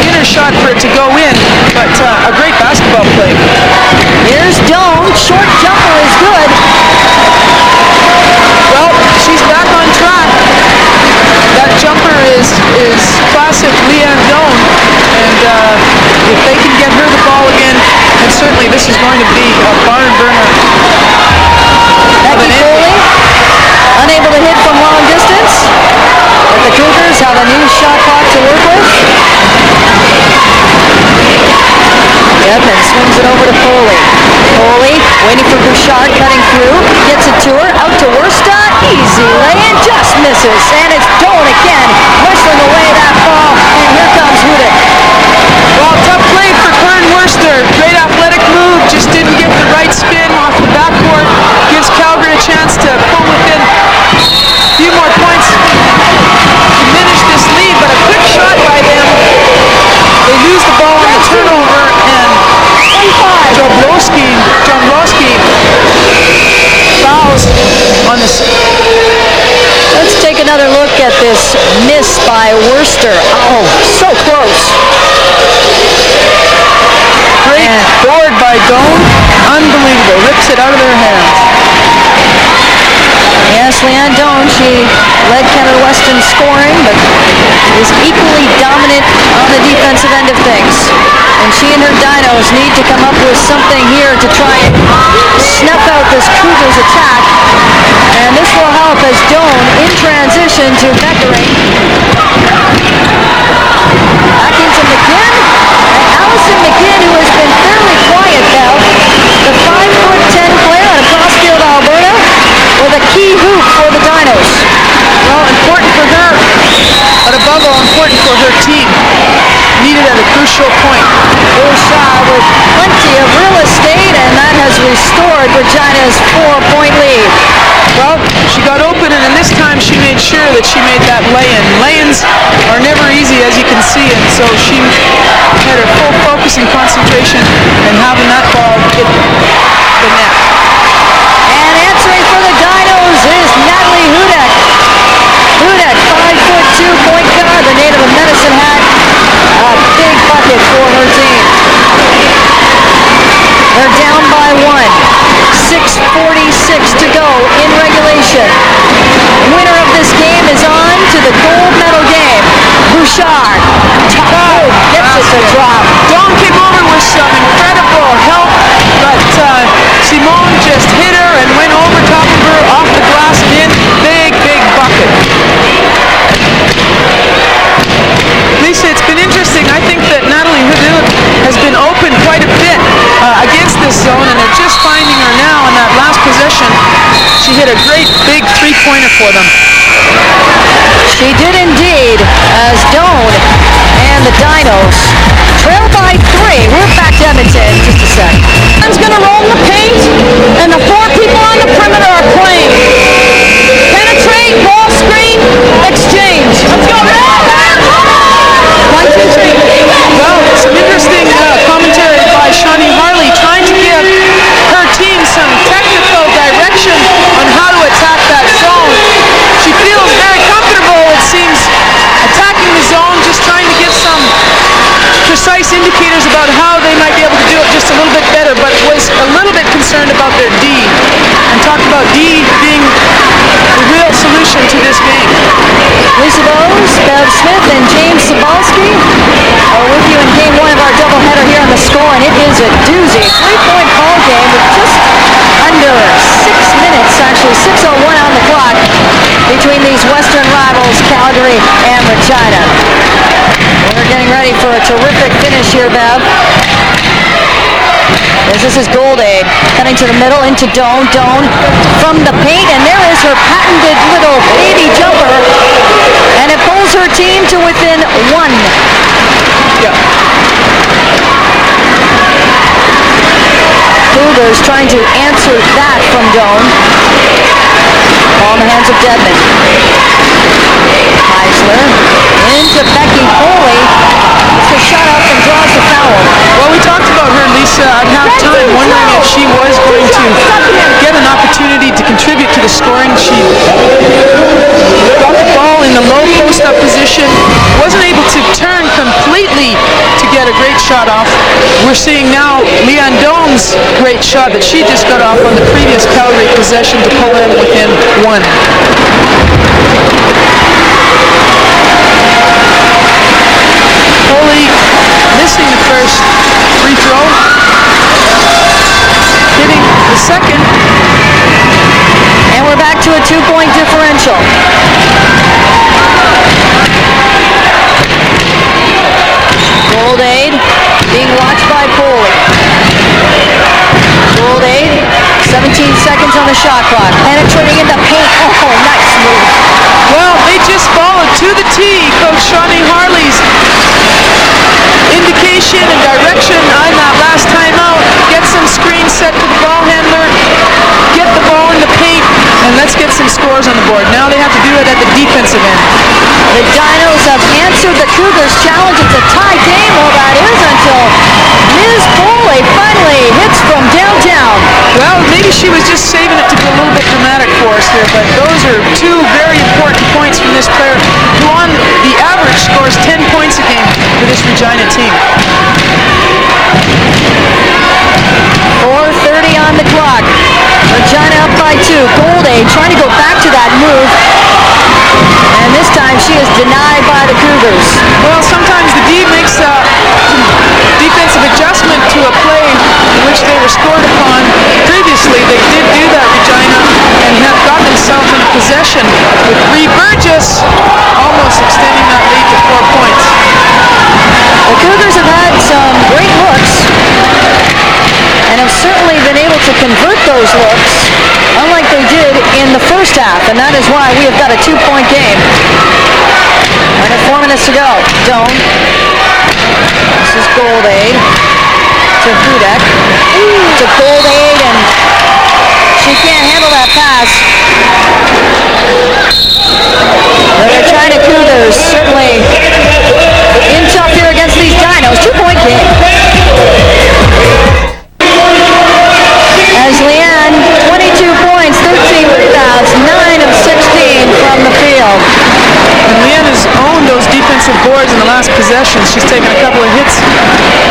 Speaker 3: in her shot for it to go in, but a great basketball play.
Speaker 2: Here's Doan, short jumper is good.
Speaker 3: Well, she's back on track. That jumper is classic Leanne Doan, and if they can get her the ball again, and certainly this is going to be a barn burner
Speaker 2: Bouchard cutting through, gets it to her, out to Worsta, easy lay-in, just misses, and it's Doan again, whistling away that ball, and here comes Hudick.
Speaker 3: Well, tough play for Kern Worcester. Great athletic move, just didn't get the right spin off the backboard. Gives Calgary a chance to pull within a few more points, diminish this lead, but a quick shot by them. They lose the ball on the turnover, and Jablowski fouls on the...
Speaker 2: Let's take another look at this miss by Worcester. Oh, so close.
Speaker 3: Great board by Doan. Unbelievable. Rips it out of their hands.
Speaker 2: Yes, Leanne Doan, she led Canada Western scoring, but is equally dominant on the defensive end of things. And she and her Dinos need to come up with something here to try and snuff out this Cougars attack. And this will help as Doan in transition to Beckering. Backing to McGinn, and Allison McGinn, who has been fairly quiet now, the 5'10" player out of Crossfield, Alberta, with a key hoop for the Dinos.
Speaker 3: Well, important for her, but above all, important for her team. Needed at a crucial point.
Speaker 2: Bouchard with plenty of real estate, and that has restored Regina's 4-point lead.
Speaker 3: Well, she got open, and this time she made sure that she made that lay-in. Lay-ins are never easy, as you can see, and so she had her full focus and concentration in having that ball hit the net.
Speaker 2: And answering for the Dinos is Natalie Hudick. Hudick, 5'2" point guard, the native of Medicine Hat. A big bucket for her team. They're down by 1. 6:46 to go in regulation. Winner of this game is on to the gold medal game. Bouchard. Gets it to drop.
Speaker 3: Dawn came over with some incredible help, but Simone just hit her and went over top of her, off the glass and in. Big bucket. Lisa, it's been interesting. I think that Natalie Hudick has been open quite a bit against this zone, and they're just finding her now in that last possession. She hit a great big three-pointer for them.
Speaker 2: She did indeed, as Doan and the Dinos trail by 3. We're back to Edmonton in just a sec.
Speaker 7: One's going to roll in the paint, and the 4 people on the perimeter are playing. Penetrate, ball screen, exchange. Let's go. 1, 2, 3.
Speaker 3: Well, some interesting commentary by Shawnee Harley, trying to give her team some technical direction on how to attack that zone. She feels very comfortable, it seems, attacking the zone, just trying to give some precise indicators about how they might be able to do it just a little bit better, but was a little bit concerned about their D, and talked about D being the real solution to this game.
Speaker 2: Lisa Bowes, Bev Smith, and James Sabalski are with you in game 1 of our doubleheader here on the Score, and it is a doozy. 3-point ball game with just under 6 minutes, actually 6:01 on the clock, between these Western rivals, Calgary and Regina. We're getting ready for a terrific finish here, Bev. As this is Goldaid, cutting to the middle into Doan. Doan from the paint, and there is her patented little baby jumper, and it pulls her team to within 1. Cougars trying to answer that from Doan. Ball in the hands of Dedman. Heisler into Becky Foley. It's a shot up and draws the foul.
Speaker 3: Well, we talked about her, Lisa, at halftime, wondering if she was going to get an opportunity to contribute to the scoring. She got the ball in the low post-up position, wasn't able to turn completely to get a great shot off. We're seeing now Leanne Doan's great shot that she just got off on the previous Calgary possession to pull them within 1. Foley missing the first free throw, hitting the second.
Speaker 2: And we're back to a 2-point differential. Goldaid being watched by Foley. Goldaid, 7 17 seconds on the shot clock. Penetrating in the paint. Oh, nice move.
Speaker 3: Well, they just followed to the tee Coach Shawnee Harley's indication and direction on that last timeout. Get some screens set to the ball handler, get the ball in the paint, and let's get some scores on the board. Now they have to do it at the defensive end.
Speaker 2: The Dinos have answered the Cougars' challenge. It's a tie game. Well, that is until Ms. Foley finally hits from downtown.
Speaker 3: Well, maybe she was just saving it to be a little bit dramatic for us here, but those are two very important points from this player, who on the average scores 10 points a game for this Regina team.
Speaker 2: 4:30 on the clock. Regina up by 2. Golday trying to go back to that move. And this time she is denied by the Cougars.
Speaker 3: Well, sometimes the D makes a defensive adjustment to a play in which they were scored upon previously. They did do that, Regina, and have got themselves in possession with Bree Burgess almost extending that lead to 4 points.
Speaker 2: The Cougars have had some great looks and have certainly been able to convert those looks, unlike they did in the first half, and that is why we have got a 2-point game. Under 4 minutes to go. Doan. This is Golday to Hudek. To Golday, and she can't handle that pass. The Regina Cougars certainly in tough here against these Dinos. 2-point game. As Leanne, 22 points, 13 rebounds, 9 of 16 from the field.
Speaker 3: And Leanne has owned those defensive boards in the last possession. She's taken a couple of hits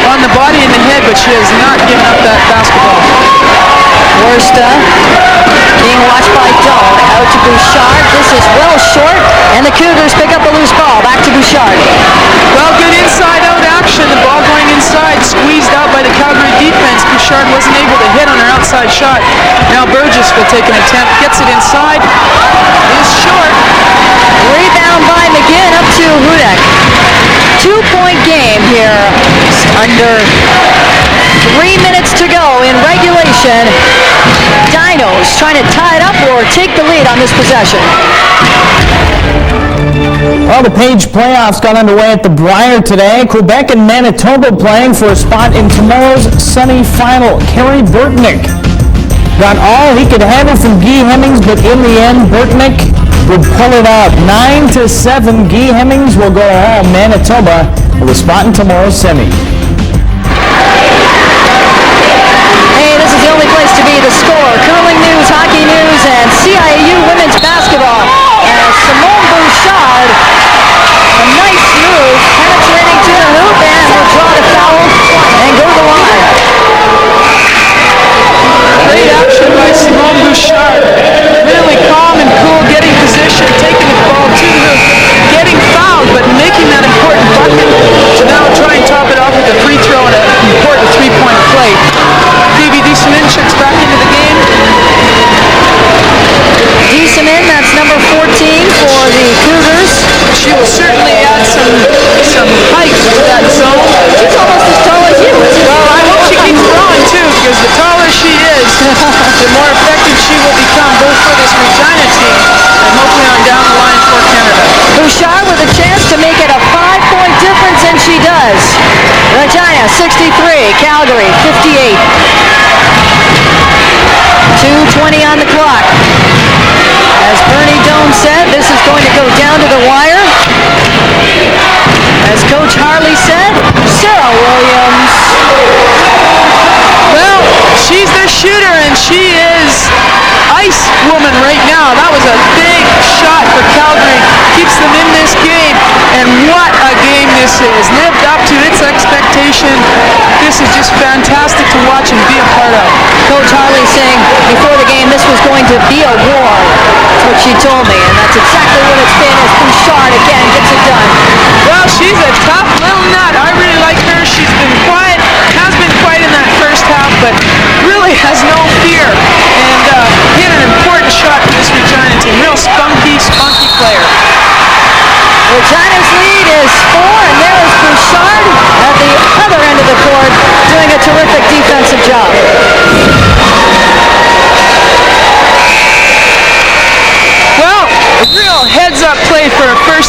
Speaker 3: on the body and the head, but she has not given up that basketball.
Speaker 2: Worsta being watched by Doan. Out to Bouchard. This is well short, and the Cougars pick up a loose ball. Back to Bouchard.
Speaker 3: Well, good inside-out action. The ball going inside, squeezed out by the Calgary defense. Bouchard wasn't able to hit on her outside shot. Now Burgess will take an attempt. Gets it inside. Is short.
Speaker 2: Rebound by McGinn up to Hudek. 2-point game here. Under 3 minutes to go in regulation. Dinos trying to tie it up or take the lead on this possession.
Speaker 1: Well, the Page playoffs got underway at the Briar today. Quebec and Manitoba playing for a spot in tomorrow's semi-final. Kerry Burtnick got all he could handle from Guy Hemmings, but in the end, Burtnick would pull it out. 9-7. Guy Hemmings will go home. Manitoba with a spot in tomorrow's semi.
Speaker 2: Hey, this is the only place to be. The Score, curling news, hockey news, and CIAU women's basketball. As Simone Bouchard, a nice move, penetrating to the hoop, and will draw the foul and go to the line.
Speaker 3: Great action by Simone Bouchard. Really calm and cool, getting position, taking the ball to her, getting fouled, but making that important bucket to now try and top it off with a free throw and an important 3-point play. Phoebe Desamin checks back into the game.
Speaker 2: Desamin, that's number 14 for the Cougars.
Speaker 3: She will certainly add some height to that zone.
Speaker 2: She's almost as tall as you.
Speaker 3: Well, I hope she keeps growing too, because the taller she is, the more effective she will become, both for this Regina team and hopefully on down the line for Canada.
Speaker 2: Bouchard with a chance to make it a 5-point difference, and she does. Regina 63, Calgary 58. 2:20 on the clock. As Bernie Doan said, this is going to go down to the wire. As Coach Harley said, Sarah Williams.
Speaker 3: Well, she's their shooter, and she is ice woman right now. That was a big shot for Calgary. Keeps them in this game, and what a game this is. Lived up to its expectation. This is just fantastic to watch and be a part of.
Speaker 2: Coach Harley saying before the game this was going to be a war. That's what she told me, and that's exactly what it's been as Bouchard again gets it done.
Speaker 3: Well, she's a tough little nut. I really like her. She's been quiet, has been quiet in that first half, but really has no fear, and hit an important shot for this Regina team. Real spunky player.
Speaker 2: Regina's lead is 4, and there is Bouchard at the other end of the court doing a terrific defensive job.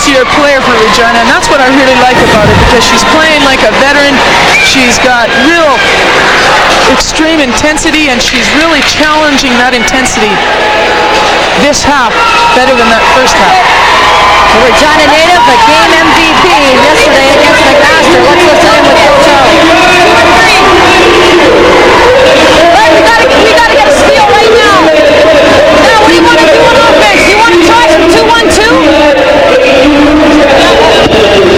Speaker 3: easier player for Regina, and that's what I really like about it, because she's playing like a veteran. She's got real extreme intensity, and she's really challenging that intensity this half better than that first half.
Speaker 2: The Regina native, a game MVP yesterday against McMaster. Let's listen in with Coach Charlie. We gotta get a steal right now. Now, what do you want to do on offense? Do you want to try some 2-1-2?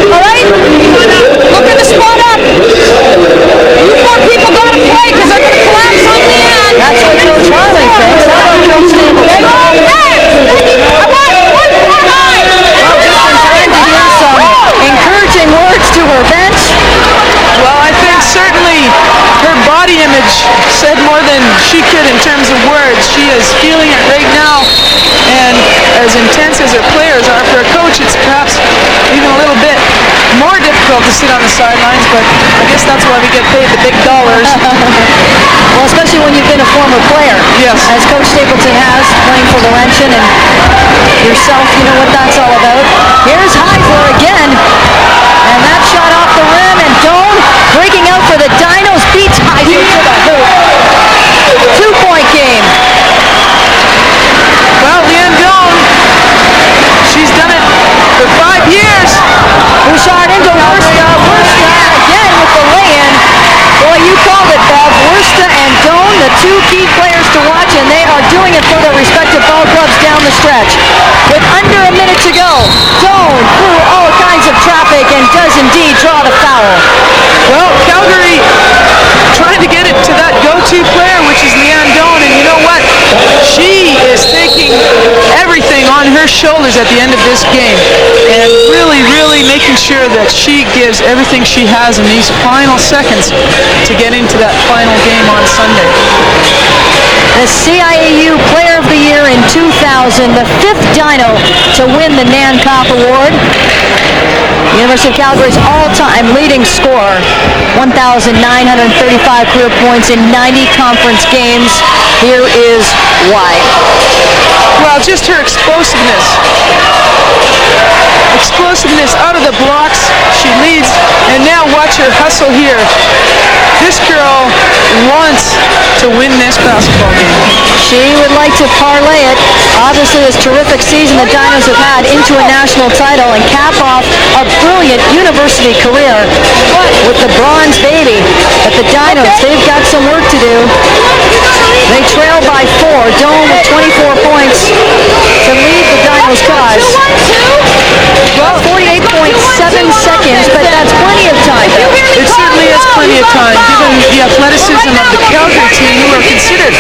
Speaker 2: All right? Looking to spot up. You four people got to play because they're going to collapse on the end. That's what Coach Charlie thinks. That's what Coach Stapleton encouraging words to her bench.
Speaker 3: Well, I think certainly her body image said more than she could in terms of words. She is feeling it right now, and as intense as her players are, for a coach it's perhaps even a little bit more difficult to sit on the sidelines, but I guess that's why we get paid the big dollars.
Speaker 2: Well, especially when you've been a former player.
Speaker 3: Yes.
Speaker 2: As Coach Stapleton has, playing for Laurentian, and yourself, you know what that's all about. Here's Heisler again, and that shot off the rim, and Doan breaking out for the Dinos, beats Heisler to the hoop. 2-point game.
Speaker 3: Well, Leanne Doan, she's done it for 5 years.
Speaker 2: Bouchard into Wursta again with the lay-in. Boy, you called it, Bob. Wursta and Doan, the two key players to watch, and they are doing it for their respective ball clubs down the stretch. With under a minute to go, Doan through all kinds of traffic and does indeed draw the foul.
Speaker 3: Well, Calgary trying to get it to that go-to player, which is Leanne Doan, and you know what? She is taking everything on her shoulders at the end of this game, and really, really making sure that she gives everything she has in these final seconds to get into that final game on Sunday.
Speaker 2: The CIAU Player of the Year in 2000, the fifth Dino to win the Nancop Award. University of Calgary's all-time leading scorer, 1,935 career points in 90 conference games. Here is why.
Speaker 3: Well, just her explosiveness. Explosiveness out of the blocks. She leads, and now watch her hustle here. This girl wants to win this basketball game.
Speaker 2: She would like to parlay it. Obviously, this terrific season the Dinos have had into a national title and cap off a brilliant university career with the bronze baby. But the Dinos, they've got some work to do. They trail by 4. Doan with 24 points to lead the Dinos' cause. Well, 48.7 seconds, but that's plenty of time.
Speaker 3: It certainly is plenty of time, given the athleticism of the Calgary team, who are considered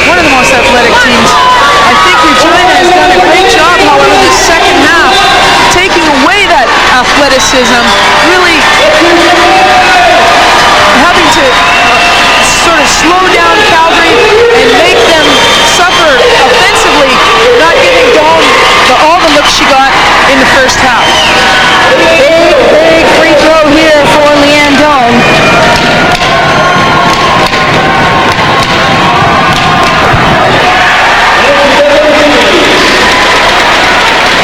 Speaker 3: one of the most athletic teams. I think Regina has done a great job, however, in the second half, taking away that athleticism, really having to sort of slow down Calgary and make them suffer offensively, not giving Dawn all the looks she got in the first half.
Speaker 2: Big free throw here for Leanne Doan.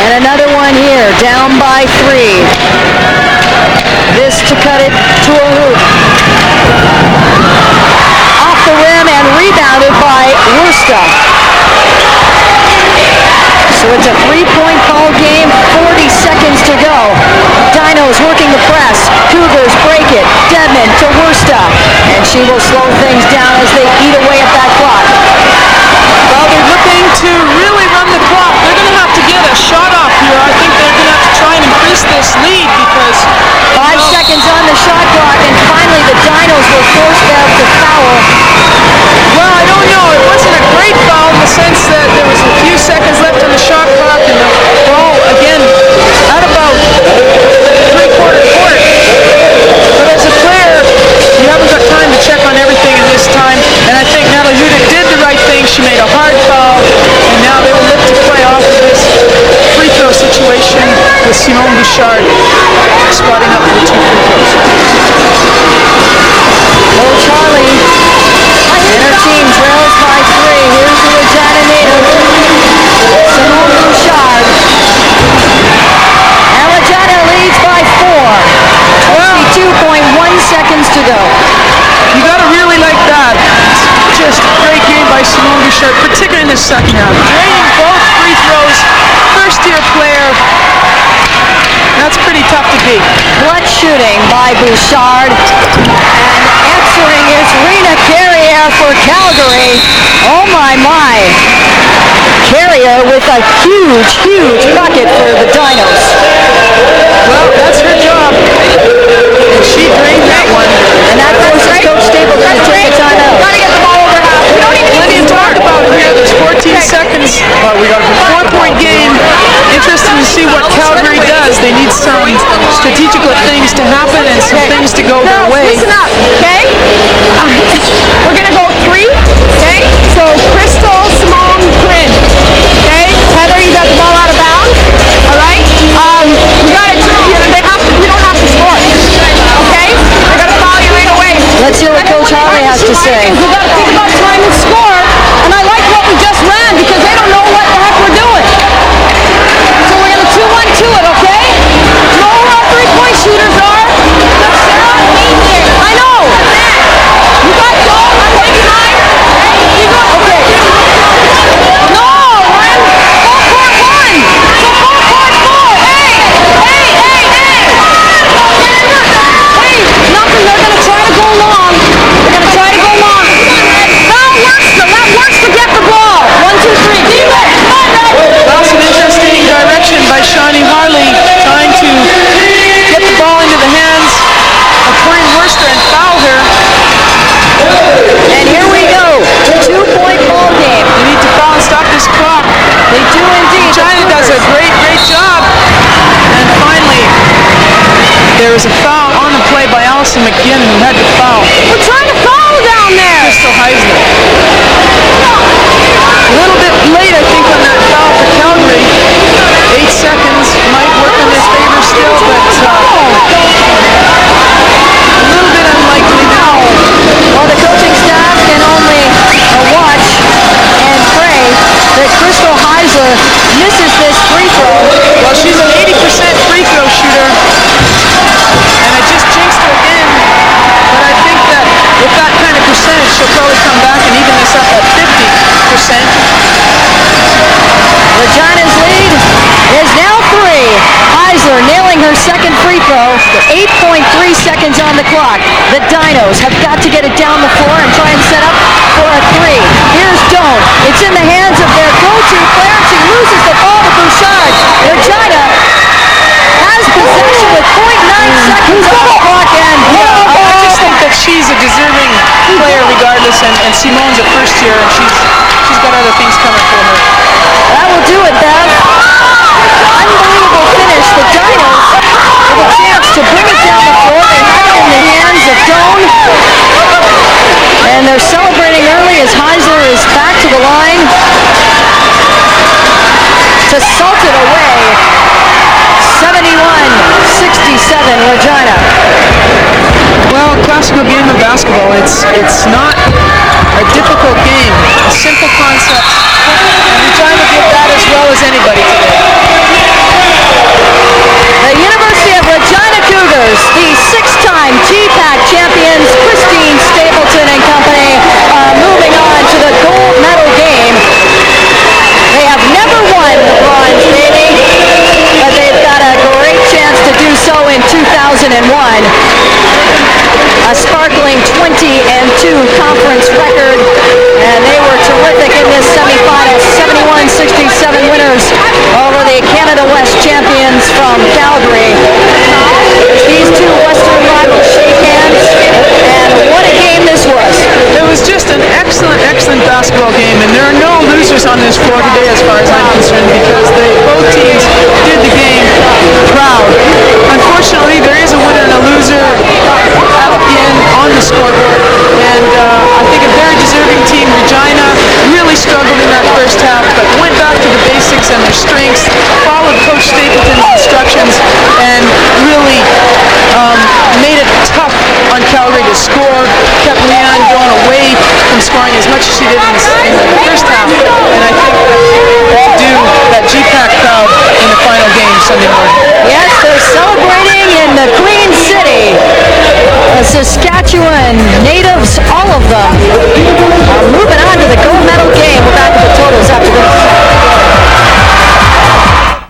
Speaker 2: And another one here, down by 3. This to cut it to a hoop. Off the rim and rebounded by Wursta. So it's a 3-point ball game, 40 seconds to go. Dinos working the press. Cougars break it. Dedman to Wursta. And she will slow things down as they eat away at that clock.
Speaker 3: Well, they're looking to really run the clock. They're going to have to get a shot off here. I think they're going to have to try and increase this lead because
Speaker 2: 5 seconds on the shot clock, and finally the Dinos were forced out to foul.
Speaker 3: Well, I don't know. It wasn't a great foul in the sense that there was a few seconds left on the shot clock, and the ball, again, at about three-quarter court. But as a player, you haven't got time to check on everything in this time, and I think Natalie Huda did the right thing. She made a hard foul, and now they will look to play off of this free throw situation with Simone Bouchard spotting up for the 2 free throws.
Speaker 2: Oh, Charlie and her team trails by 3. Here's the Regina native, Simone Bouchard. And
Speaker 3: second half. Draining both free throws. First-year player. That's pretty tough to beat.
Speaker 2: Clutch shooting by Bouchard. And answering is Rena Carrier for Calgary. Oh my. Carrier with a huge bucket for the Dinos.
Speaker 3: Well, that's her job. And she drained that one.
Speaker 2: And that forces Coach Stapleton to take a timeout.
Speaker 7: Gotta get the ball over half. We don't even
Speaker 3: Plenty to talk about here. There's 14 seconds. 4-point game. Interesting to see what Calgary does. They need some strategical things to happen and some things to go their way.
Speaker 7: Listen up, okay? We're gonna go 3, okay? So Crystal, Simone, Corinne, okay? Heather, you got the ball out of bounds, all right? We don't have to score, okay? They're gonna foul you right away.
Speaker 2: Let's hear what Coach Harley has to say.
Speaker 7: We gotta think about trying to score, and I like what we just ran because they don't know what the heck we're doing. So we're gonna 2-1-2 it, okay? You know who our 3-point shooters are? I know. You got Joel. I'm taking mine. You got okay. No, Ryan. Full court 1. So full court 4. Hey, nothing. They're gonna try to go long. That works to get the ball. 1, 2, 3.
Speaker 3: That's an interesting direction by Shawnee Harley, trying to get the ball into the hands of Corinne Worcester and foul her.
Speaker 2: And here we go. 2-point ball game.
Speaker 3: They need to foul and stop this clock.
Speaker 2: They do indeed.
Speaker 3: China does a great job. And finally, there is a foul on the play by Allison McGinn, who had to foul.
Speaker 7: We're trying to foul down there.
Speaker 3: Crystal Heisler. A little bit late, I think, on that foul for Calgary. 8 seconds might work in their favor still, but a little bit unlikely now.
Speaker 2: Well, the coaching staff can only watch and pray that Crystal Heisler misses this free throw.
Speaker 3: Well, she's an 80% free throw shooter, and I just jinxed her again, but I think that with that kind of percentage, she'll probably come back and even this up at 50%.
Speaker 2: Regina's lead is now 3. Heisler nailing her second free throw. 8.3 seconds on the clock. The Dinos have got to get it down the floor and try and set up for a 3. Here's Doan. It's in the hands of their go-to player. She loses the ball to Bouchard. Regina has possession with 0.9 seconds on the clock. And
Speaker 3: I just think that she's a deserving player regardless, and Simone's a first year, and she's got other things coming for her.
Speaker 2: That will do it, Bev. Unbelievable finish. The Dinos with a chance to bring it down the floor. They have it in the hands of Doan. And they're celebrating early as Heisler is back to the line to salt it away. 71-67 Regina.
Speaker 3: Well, classical game of basketball. It's not a difficult game. A simple concept. And Regina did that as well as anybody today.
Speaker 2: The University of Regina Cougars, the 6-time GPAC champions, Christine Stapleton and company, moving on to the gold medal game. They have never won the bronze, baby, but they've got a great chance to do so in 2001. A sparkling 20-2 conference record, and they were terrific in this semifinal. 71-67 winners over the Canada West champions from Calgary. These two Western rivals shake hands, and what a game this was.
Speaker 3: It was just an excellent basketball game, and there are no losers on this floor today as far as I'm concerned, because both teams did the game proud. Unfortunately, there is a winner and a loser at the end on the scoreboard, and I think a very deserving team. Regina really struggled in that first half, but went back to the basics and their strengths, followed Coach Stapleton's instructions, and really made it tough on Calgary to score, kept Leanne going away from scoring as much as she did in the first half, and I